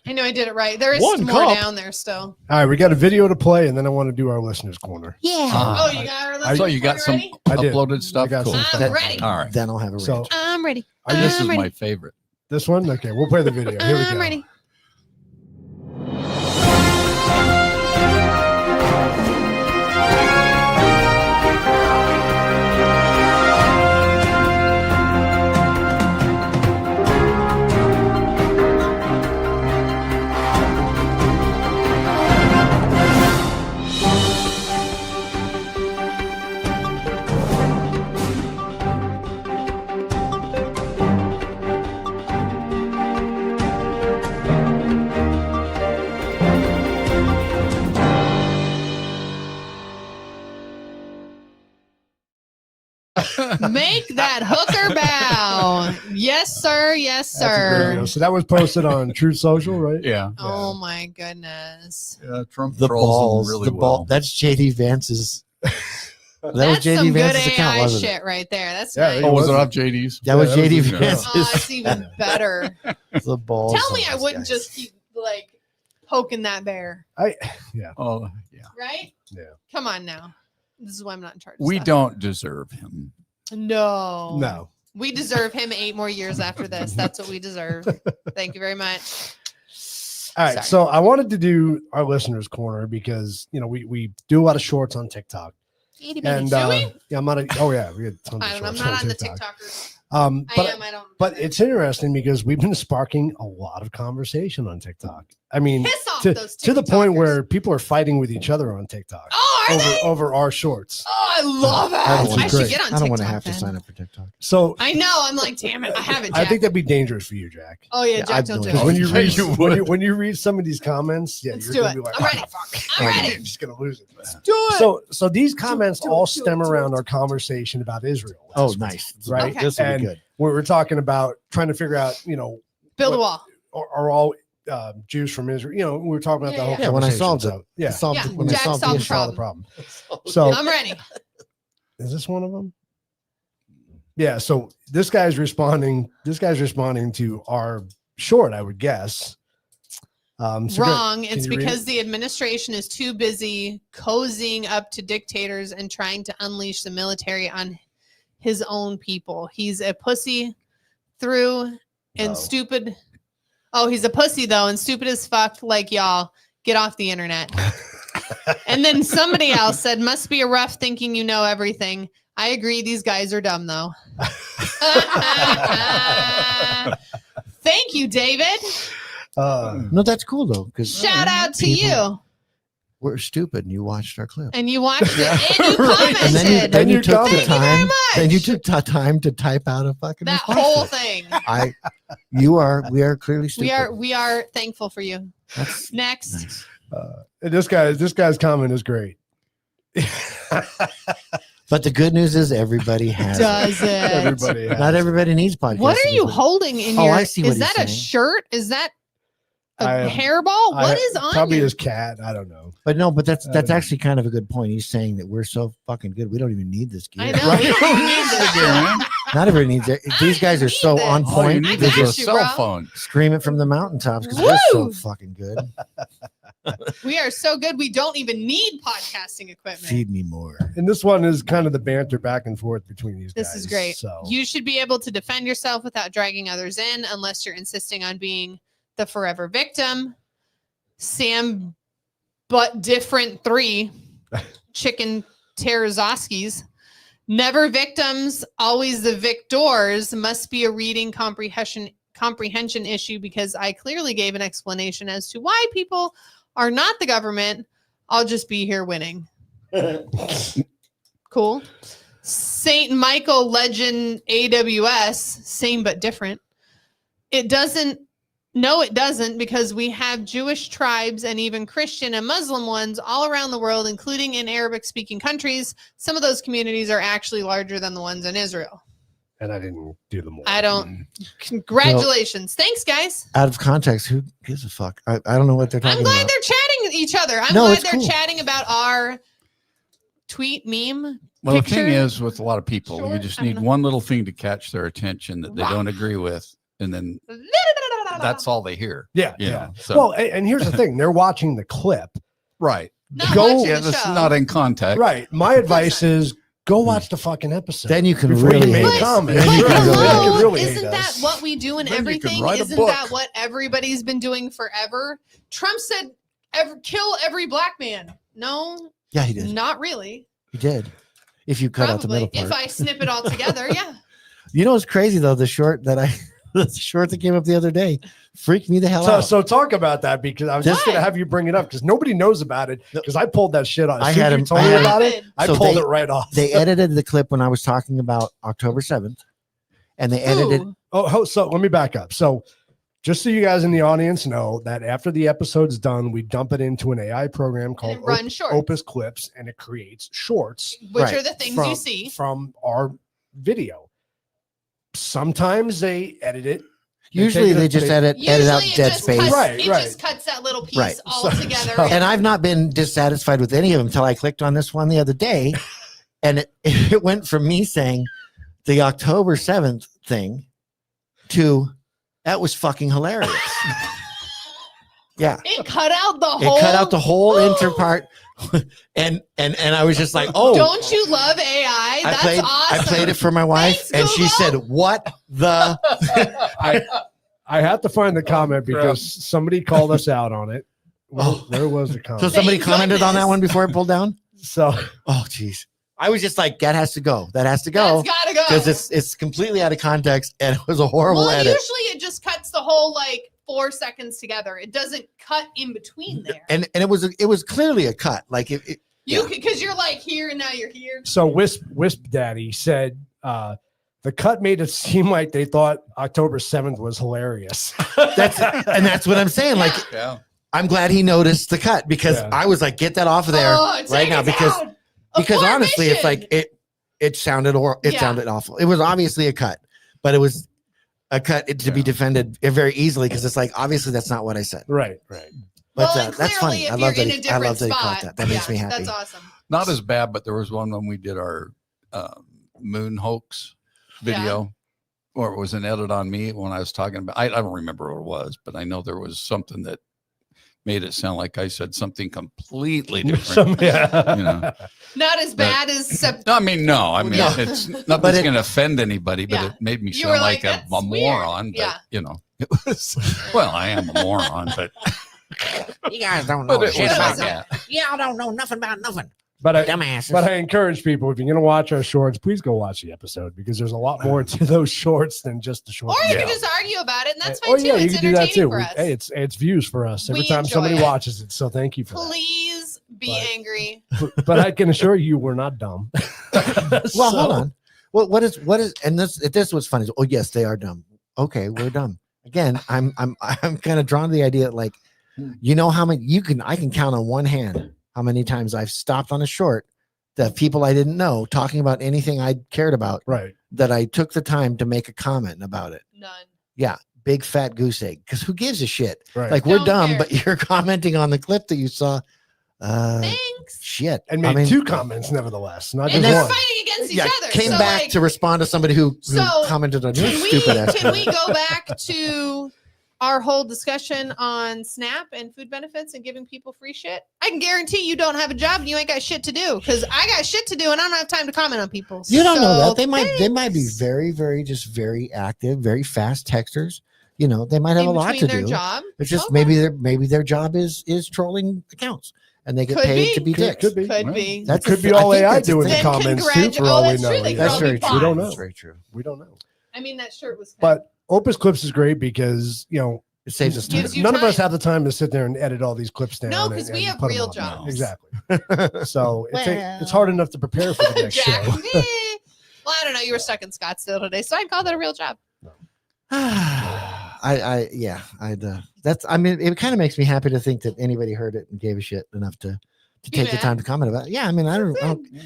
I know I did it right. There is One more cup. down there still. All right, we got a video to play, and then I want to do our listeners' corner. Yeah. Oh, you got our So listeners' you got corner some ready? I did. uploaded stuff. I got Cool. some I'm stuff. ready. All right. Then I'll have a So rant. I'm ready. Are you- This is I'm ready. my favorite. this one, okay, we'll play the video. Here we go. I'm ready. Make that hooker bow. Yes, sir. Yes, That's a great sir. video. So that was posted on Truth Social, right? Yeah. Oh my goodness. Trump The trolls balls. them really the ball. well. That's JD Vance's. That was That's JD some good Vance's account, AI wasn't it? shit right there. That's Yeah, nice. it Oh, was was it it? off JD's? That was Yeah, that was JD his- Vance's. Oh, it's even better. The balls. Tell me on I those wouldn't guys. just keep like poking that bear, Oh, yeah. right? Yeah. Come on now. This is why I'm not in charge. Of We stuff. don't deserve him. No. No. We deserve him 8 more years after this. That's what we deserve. Thank you very much. All right. Sorry. So I wanted to do our listeners' corner because we do a lot of shorts on TikTok. And Do we? yeah, I'm not oh yeah, we had tons I of don't know. I'm shorts not on the TikTok. TikTokers. But I am. I don't. but it's interesting because we've been sparking a lot of conversation on TikTok. I mean, Piss off to, those to the point TikTokers. where people are fighting with each other on TikTok Oh, are they? over our shorts. Oh, I love it. I don't I, wanna- should great. get on TikTok. I don't want to have to then. sign up for TikTok. So I know. I'm like, damn it. I haven't. I Jack. think that'd be dangerous for you, Jack. Oh yeah, Yeah, Jack, I've don't do no it. When you Yeah, read you when you read some of these comments, yeah, Let's you're do gonna it. be like, I'm ready. "Oh, fuck. I'm ready. I'm just gonna lose it. Do it. So these comments do it, all do it, stem do it. around our conversation about Israel. Oh, last week, nice. Right. Okay. This will And be good. we're talking about trying to figure out, Build a what- wall. are all Jews from Israel? We were talking about the Yeah, whole yeah. Yeah, when I conversation, solved it. so, yeah. Solved Yeah, it when I Jack solved the solved issue. Solve the problem. So I'm ready. is this one of them? Yeah. So this guy's responding to our short, I would guess. So go- Wrong. can It's you read because it? the administration is too busy cozying up to dictators and trying to unleash the military on his own people. He's a pussy through and Oh. stupid. Oh, he's a pussy though and stupid as fuck like y'all. Get off the internet. And then somebody else said, must be a rough thinking you know everything. I agree. These guys are dumb though. Thank you, David. No, that's cool though. Because Shout out to you. we're stupid, and you watched our clip. And you watched it and you Right. commented. And then you took the Thank you very time. much. Then you took time to type out a fucking that response whole to it. thing. We are clearly stupid. We are thankful for you. That's Next. nice. And this guy's comment is great. But the good news is everybody has it. Does it? Everybody has Not it. everybody needs podcasts. What are you holding in Oh, your? I see what is he's that a saying. shirt? Is that a I have- hairball? What is on Probably you? his cat. I don't know. But no, but that's I don't know. actually kind of a good point. He's saying that we're so fucking good. We don't even need this gear. I know. Right. We don't need this. man. Not everybody needs it. These guys are need so this. on All you point. need They is a got just you, cell bro. phone. scream it from the mountaintops because we're so Woo! fucking good. We are so good. We don't even need podcasting equipment. Feed me more. And this one is kind of the banter back and forth between these guys. This is great. So You should be able to defend yourself without dragging others in, unless you're insisting on being the forever victim. Sam, but different 3 chicken Terzaskis. Never victims, always the victors. Must be a reading comprehension issue, because I clearly gave an explanation as to why people are not the government. I'll just be here winning. Cool. Saint Michael Legend AWS, same but different. It doesn't. No, it doesn't, because we have Jewish tribes and even Christian and Muslim ones all around the world, including in Arabic-speaking countries. Some of those communities are actually larger than the ones in Israel. and I didn't do them all. I don't. Congratulations. Thanks, guys. Out of context, who gives a fuck? I don't know what they're talking I'm glad about. they're chatting with each other. I'm No, glad it's they're cool. chatting about our tweet meme. Well, the picture. thing is, with a lot of people, you Short, just I don't need know. one little thing to catch their attention that they Wow. don't agree with, and then that's all they hear. Yeah, You yeah. know, so Well, and here's the thing: they're watching the clip. right, Not Go- watching yeah, the that's show. not in context. Right. My advice is go watch the fucking episode. Then you can before really you make hate it. comments. Then you can really hate hello, You really hate isn't that us. what we do in Then you can everything? write a Isn't book. that what everybody's been doing forever? Trump said, kill every black man. No, Yeah, he did. not really. He did. If you cut out the Probably. middle If part. I snip it all together, yeah. You know what's crazy though? The short that the short that came up the other day freaked me the hell So, out. so talk about that, because I was just Why? going to have you bring it up because nobody knows about it, because I pulled that shit off. I As soon had as you him- told I me had about him- it, I So pulled they- it right off. They edited the clip when I was talking about October 7th, and they edited. Ooh, Oh, so let me back up. So just so you guys in the audience know that after the episode's done, we dump it into an AI program called it runs shorts. Opus Clips, and it creates shorts which Right. are the things from, you see. from our video. Sometimes they edit it. Usually take it- they just they- edit out Usually it dead just space. cuts, Right, it right. just cuts that little piece Right. all So- together. so- And I've not been dissatisfied with any of them until I clicked on this one the other day, and it went from me saying the October 7th thing to that was fucking hilarious. Yeah. It cut out the It whole. cut out the whole inter part, and I was just like, "Oh, Don't you love AI? That's awesome. I played it for my wife, Thanks, and she Google. said, "What the?" I have to find the comment because somebody called us out on it. Oh. Where was the So comment? somebody Thank commented on that goodness. one before it pulled down. So Oh, jeez. I was just like, "That has to go. That has to go," That's gotta go. because it's completely out of context, and it was a horrible well, edit. usually it just cuts the whole like 4 seconds together. It doesn't cut in between there. And it was clearly a cut. Like it You because you're like here and now you're here. So Wisp Daddy said the cut made it seem like they thought October 7th was hilarious. that's what I'm saying. Like, Yeah. I'm glad he noticed the cut, because Yeah. I was like, get that off of there Take right now, it because down. Abort honestly, it's mission. like it sounded Yeah. sounded awful. It was obviously a cut, but it was a cut to be Yeah. defended very easily, because it's like obviously that's not what I said. right. But well, and that's clearly, funny. I if love you're that. in a I love different that he spot, caught that. That makes me happy. That's awesome. Not as bad, but there was one when we did our moon hoax video, or it was an edit on me when I was talking about. I don't remember what it was, but I know there was something that made it sound like I said something completely different. Yeah. You know. Not as bad as No, I mean, no. I mean, No. it's But nothing's it- going to offend anybody, but Yeah. it made me You were sound like like, a "That's weird." moron. But Yeah. you know, it was. Well, I am a moron, but You guys don't know but it shit was about like that. Y'all don't know nothing about nothing. But I Dumbasses. encourage people, if you're gonna watch our shorts, please go watch the episode, because there's a lot more to those shorts than just the shorts. Or you Yeah. can just argue about it, and that's Or fine too. yeah, you it's can do that entertaining too. for us. Hey, it's views for us every We time enjoy somebody it. watches it. So thank you for that. Please Be But- angry. but I can assure you we're not dumb. Well, hold on. What is and this was funny. Oh yes, they are dumb. Okay, we're dumb. Again, I'm kind of drawn to the idea that, like, you know how many I can count on one hand how many times I've stopped on a short that people I didn't know talking about anything I cared about, Right. that I took the time to make a comment about it. None. Yeah, big fat goose egg. Because who gives a shit? Right. Like, we're Don't dumb, care. but you're commenting on the clip that you saw. Thanks. Shit. And made 2 comments nevertheless, not And just they're one. fighting against each Yeah, other. came So, back like, to respond to somebody who So, commented on your Can stupid ass. can we go back to our whole discussion on SNAP and food benefits and giving people free shit? I can guarantee you don't have a job and you ain't got shit to do, because I got shit to do and I don't have time to comment on people. You don't know So, that. They might be thanks. very, very, just very active, very fast texters. You know, they might have In a lot to between their do. job. It's just Okay. maybe their job is trolling accounts, and they get Could paid be. to be dicks. Could be. Could Well, be. That's Could a be th- I all think AI that's a doing the thing. Then comments too, congratulate- for oh, all we that's know. true, they Yeah. could That's all very be true. We don't That's know. very true. We don't know. I mean, that shirt was. But Opus Clips is great because, you know, It saves us time. Gives you none of us time. have the time to sit there and edit all these clips down. No, 'cause we and have put 'em real up. jobs. Exactly. So it's hard enough to prepare for the next Jack. show. Well, I don't know. You were stuck in Scottsdale today, so I call that a real job. I mean, it kind of makes me happy to think that anybody heard it and gave a shit enough to Be take the mad. time to comment about it. Yeah, I mean, I don't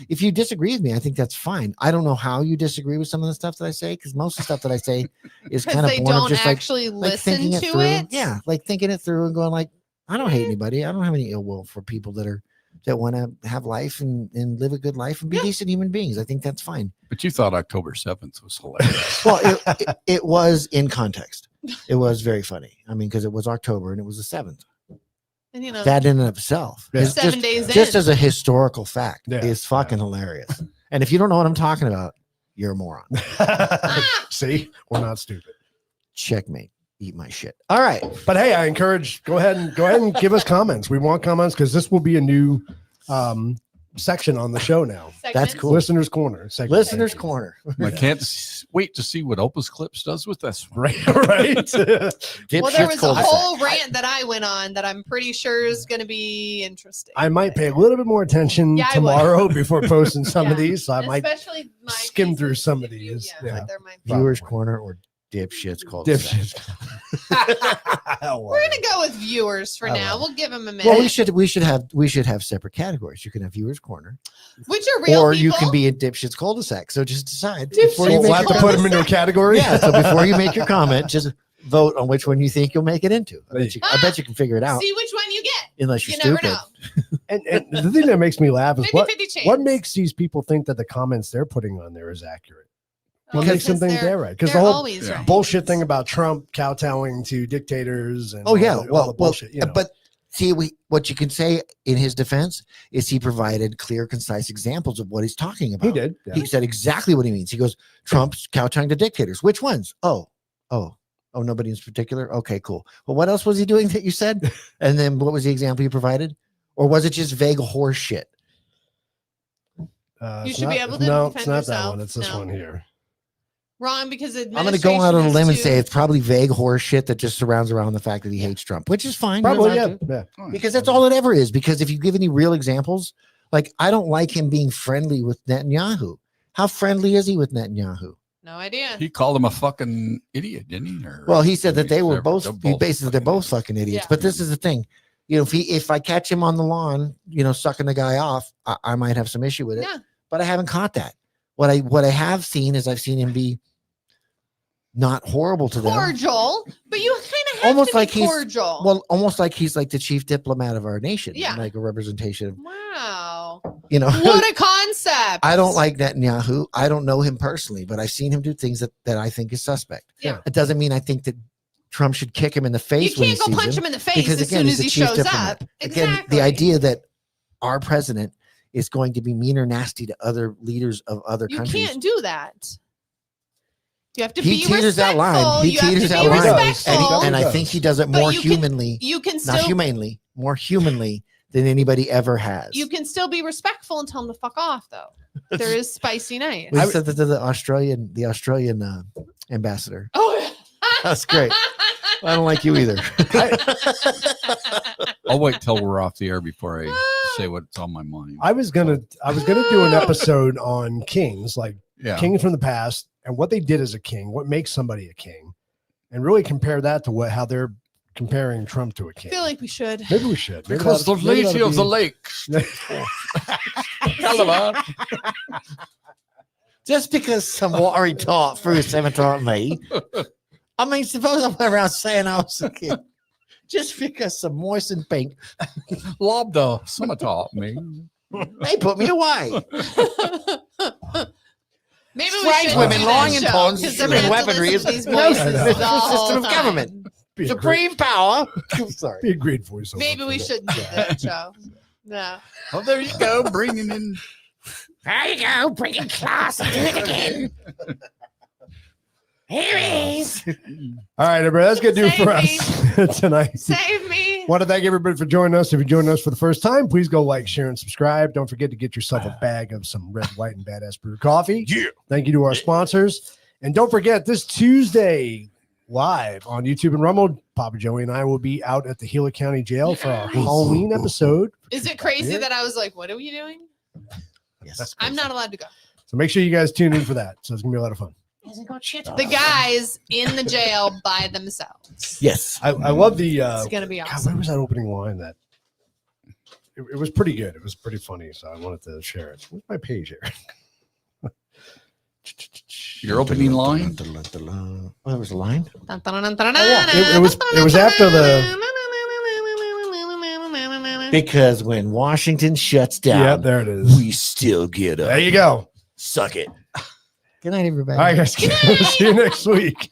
if you disagree with me, I think that's fine. I don't know how you disagree with some of the stuff that I say, because most of the stuff that I say is Because kind of they born of don't just like actually like listen thinking it to through. it. Yeah, like thinking it through and going like, I don't hate anybody. I don't have any ill will for people that want to have life and live a good life and be Yeah. decent human beings. I think that's fine. But you thought October 7th was hilarious. Well, it was in context. It was very funny. I mean, because it was October and it was the 7th. And you know, That in and of itself, Yeah. is 7 days just in. as a historical fact, Yeah. is fucking hilarious. And if you don't know what I'm talking about, you're a moron. See, we're not stupid. Checkmate. Eat my shit. All right. But hey, I encourage go ahead and give us comments. We want comments because this will be a new section on the show now. That's cool. Listeners Corner. segment. Listeners Corner. I can't wait to see what Opus Clips does with this one. Right, right. Well, there Dipshit's was a cul-de-sac. whole rant that I went on that I'm pretty sure is going to be interesting. I might pay a little bit more attention Yeah, I would. tomorrow before posting some of Yeah. these. So I might Especially my skim pieces, through some of if you- these. Yeah, Yeah. but they're my Viewers Probably. Corner or Dipshit's called dipshits. We're gonna go with viewers for I now. love We'll give them a minute. Well, we should have separate categories. You can have Viewers Corner, Which are real or people. you can be in Dipshit's cul-de-sac. So just decide Dipshit's before you We'll make have your to put them comment. into a category. Yeah. So before you make your comment, just vote on which one you think you'll make it into. I bet you can figure it out, See which one you get. unless you're You never stupid. know. And the thing that makes me laugh is 50-50 chance. what makes these people think that the comments they're putting on there is accurate? What Because makes them think they're right? Because the they're whole always Yeah. right. bullshit thing about Trump kowtowing to dictators and Oh yeah, all the well, bullshit. You know. but see, what you can say in his defense is he provided clear, concise examples of what he's talking about. he did. Yeah. He said exactly what he means. He goes, Trump's kowtowing to dictators. Which ones? Oh, nobody in particular. Okay, cool. Well, what else was he doing that you said? And then what was the example you provided? Or was it just vague horse shit? You It's should be not- able to No, defend it's not that yourself. one. It's this No. one here. Wrong, because I'm going to go out on a administration limb and is say too- it's probably vague horse shit that just surrounds around the fact that he hates Trump, which is fine. You're Probably, allowed yeah. to. Yeah. Because that's all it ever is. Because if you give any real examples, like I don't like him being friendly with Netanyahu. How friendly is he with Netanyahu? No idea. He called him a fucking idiot, didn't he? Or- Well, he said that they were They're both basically they're both fucking fucking idiots. Yeah. But this is the thing, you know, if I catch him on the lawn, you know, sucking the guy off, I might have some issue with it. Yeah. But I haven't caught that. What I have seen is I've seen him be not horrible to them. Cordial, but you kind of have Almost to like be he's- cordial. Well, almost like he's like the chief diplomat of our nation. Yeah. Like a representation of, wow, you know. what a concept! I don't like Netanyahu. I don't know him personally, but I've seen him do things that I think is suspect. Yeah. It doesn't mean I think that Trump should kick him in the You face when he can't go sees punch him in the face because as again, soon he's as the he chief shows diplomat. up. Again, Exactly. the idea that our president is going to be mean or nasty to other leaders of other you countries. can't do that. You have to He be teeters that respectful. line. He You have to teeters be that line. respectful. And I think he does it But more you can- humanly, you can not still humanely, more humanly than anybody ever has. you can still be respectful and tell him to fuck off, though. There is spicy night. We said that to the Australian ambassador. Oh, That's great. I don't like you either. I'll wait till we're off the air before I say what's on my mind. I was gonna do an episode on kings, like Yeah. kings from the past and what they did as a king, what makes somebody a king, and really compare that to how they're comparing Trump to a I king. feel like we should. Maybe we should. Maybe Because the that'll- maybe lady that'll of the be- lakes. Hello. Just because some watery taught fruits haven't taught me. I mean, suppose I went around saying I was a kid. Just because some moistened pink, Lob the summer taught me. they put me away. Maybe we Strange should women do lying that in show, ponds, 'cause shooting they're gonna have to weaponry listen to is these no voices system the whole of time. government. Be a great, Supreme power. Sorry. be a great voiceover. Maybe we for shouldn't do that show. No. Oh, there you go, bringing in. There you go. Bring it class and do it again. Here he is. All right, everybody, that's gonna do it for Save us tonight. Save me. Want to thank everybody for joining us. If you're joining us for the first time, please go like, share, and subscribe. Don't forget to get yourself a bag of some red, white, and badass brew coffee. Yeah. Thank you to our sponsors. And don't forget, this Tuesday, live on YouTube and Rumble, Papa Joey and I will be out at the Gila County Jail for our Halloween episode. Is it crazy that I was like, what are we doing? Yes. I'm not allowed to go. So make sure you guys tune in for that. So it's going to be a lot of fun. The guys in the jail by themselves. Yes. I love the, It's going to be God, awesome. where was that opening line that it was pretty good. It was pretty funny. So I wanted to share it. Where's my page here? Your opening line? Oh, there was a line? It was after the, Because when Washington shuts down, yeah, there it is. we still get up. There you go. Suck it. Good night, everybody. All right, guys. See you next week.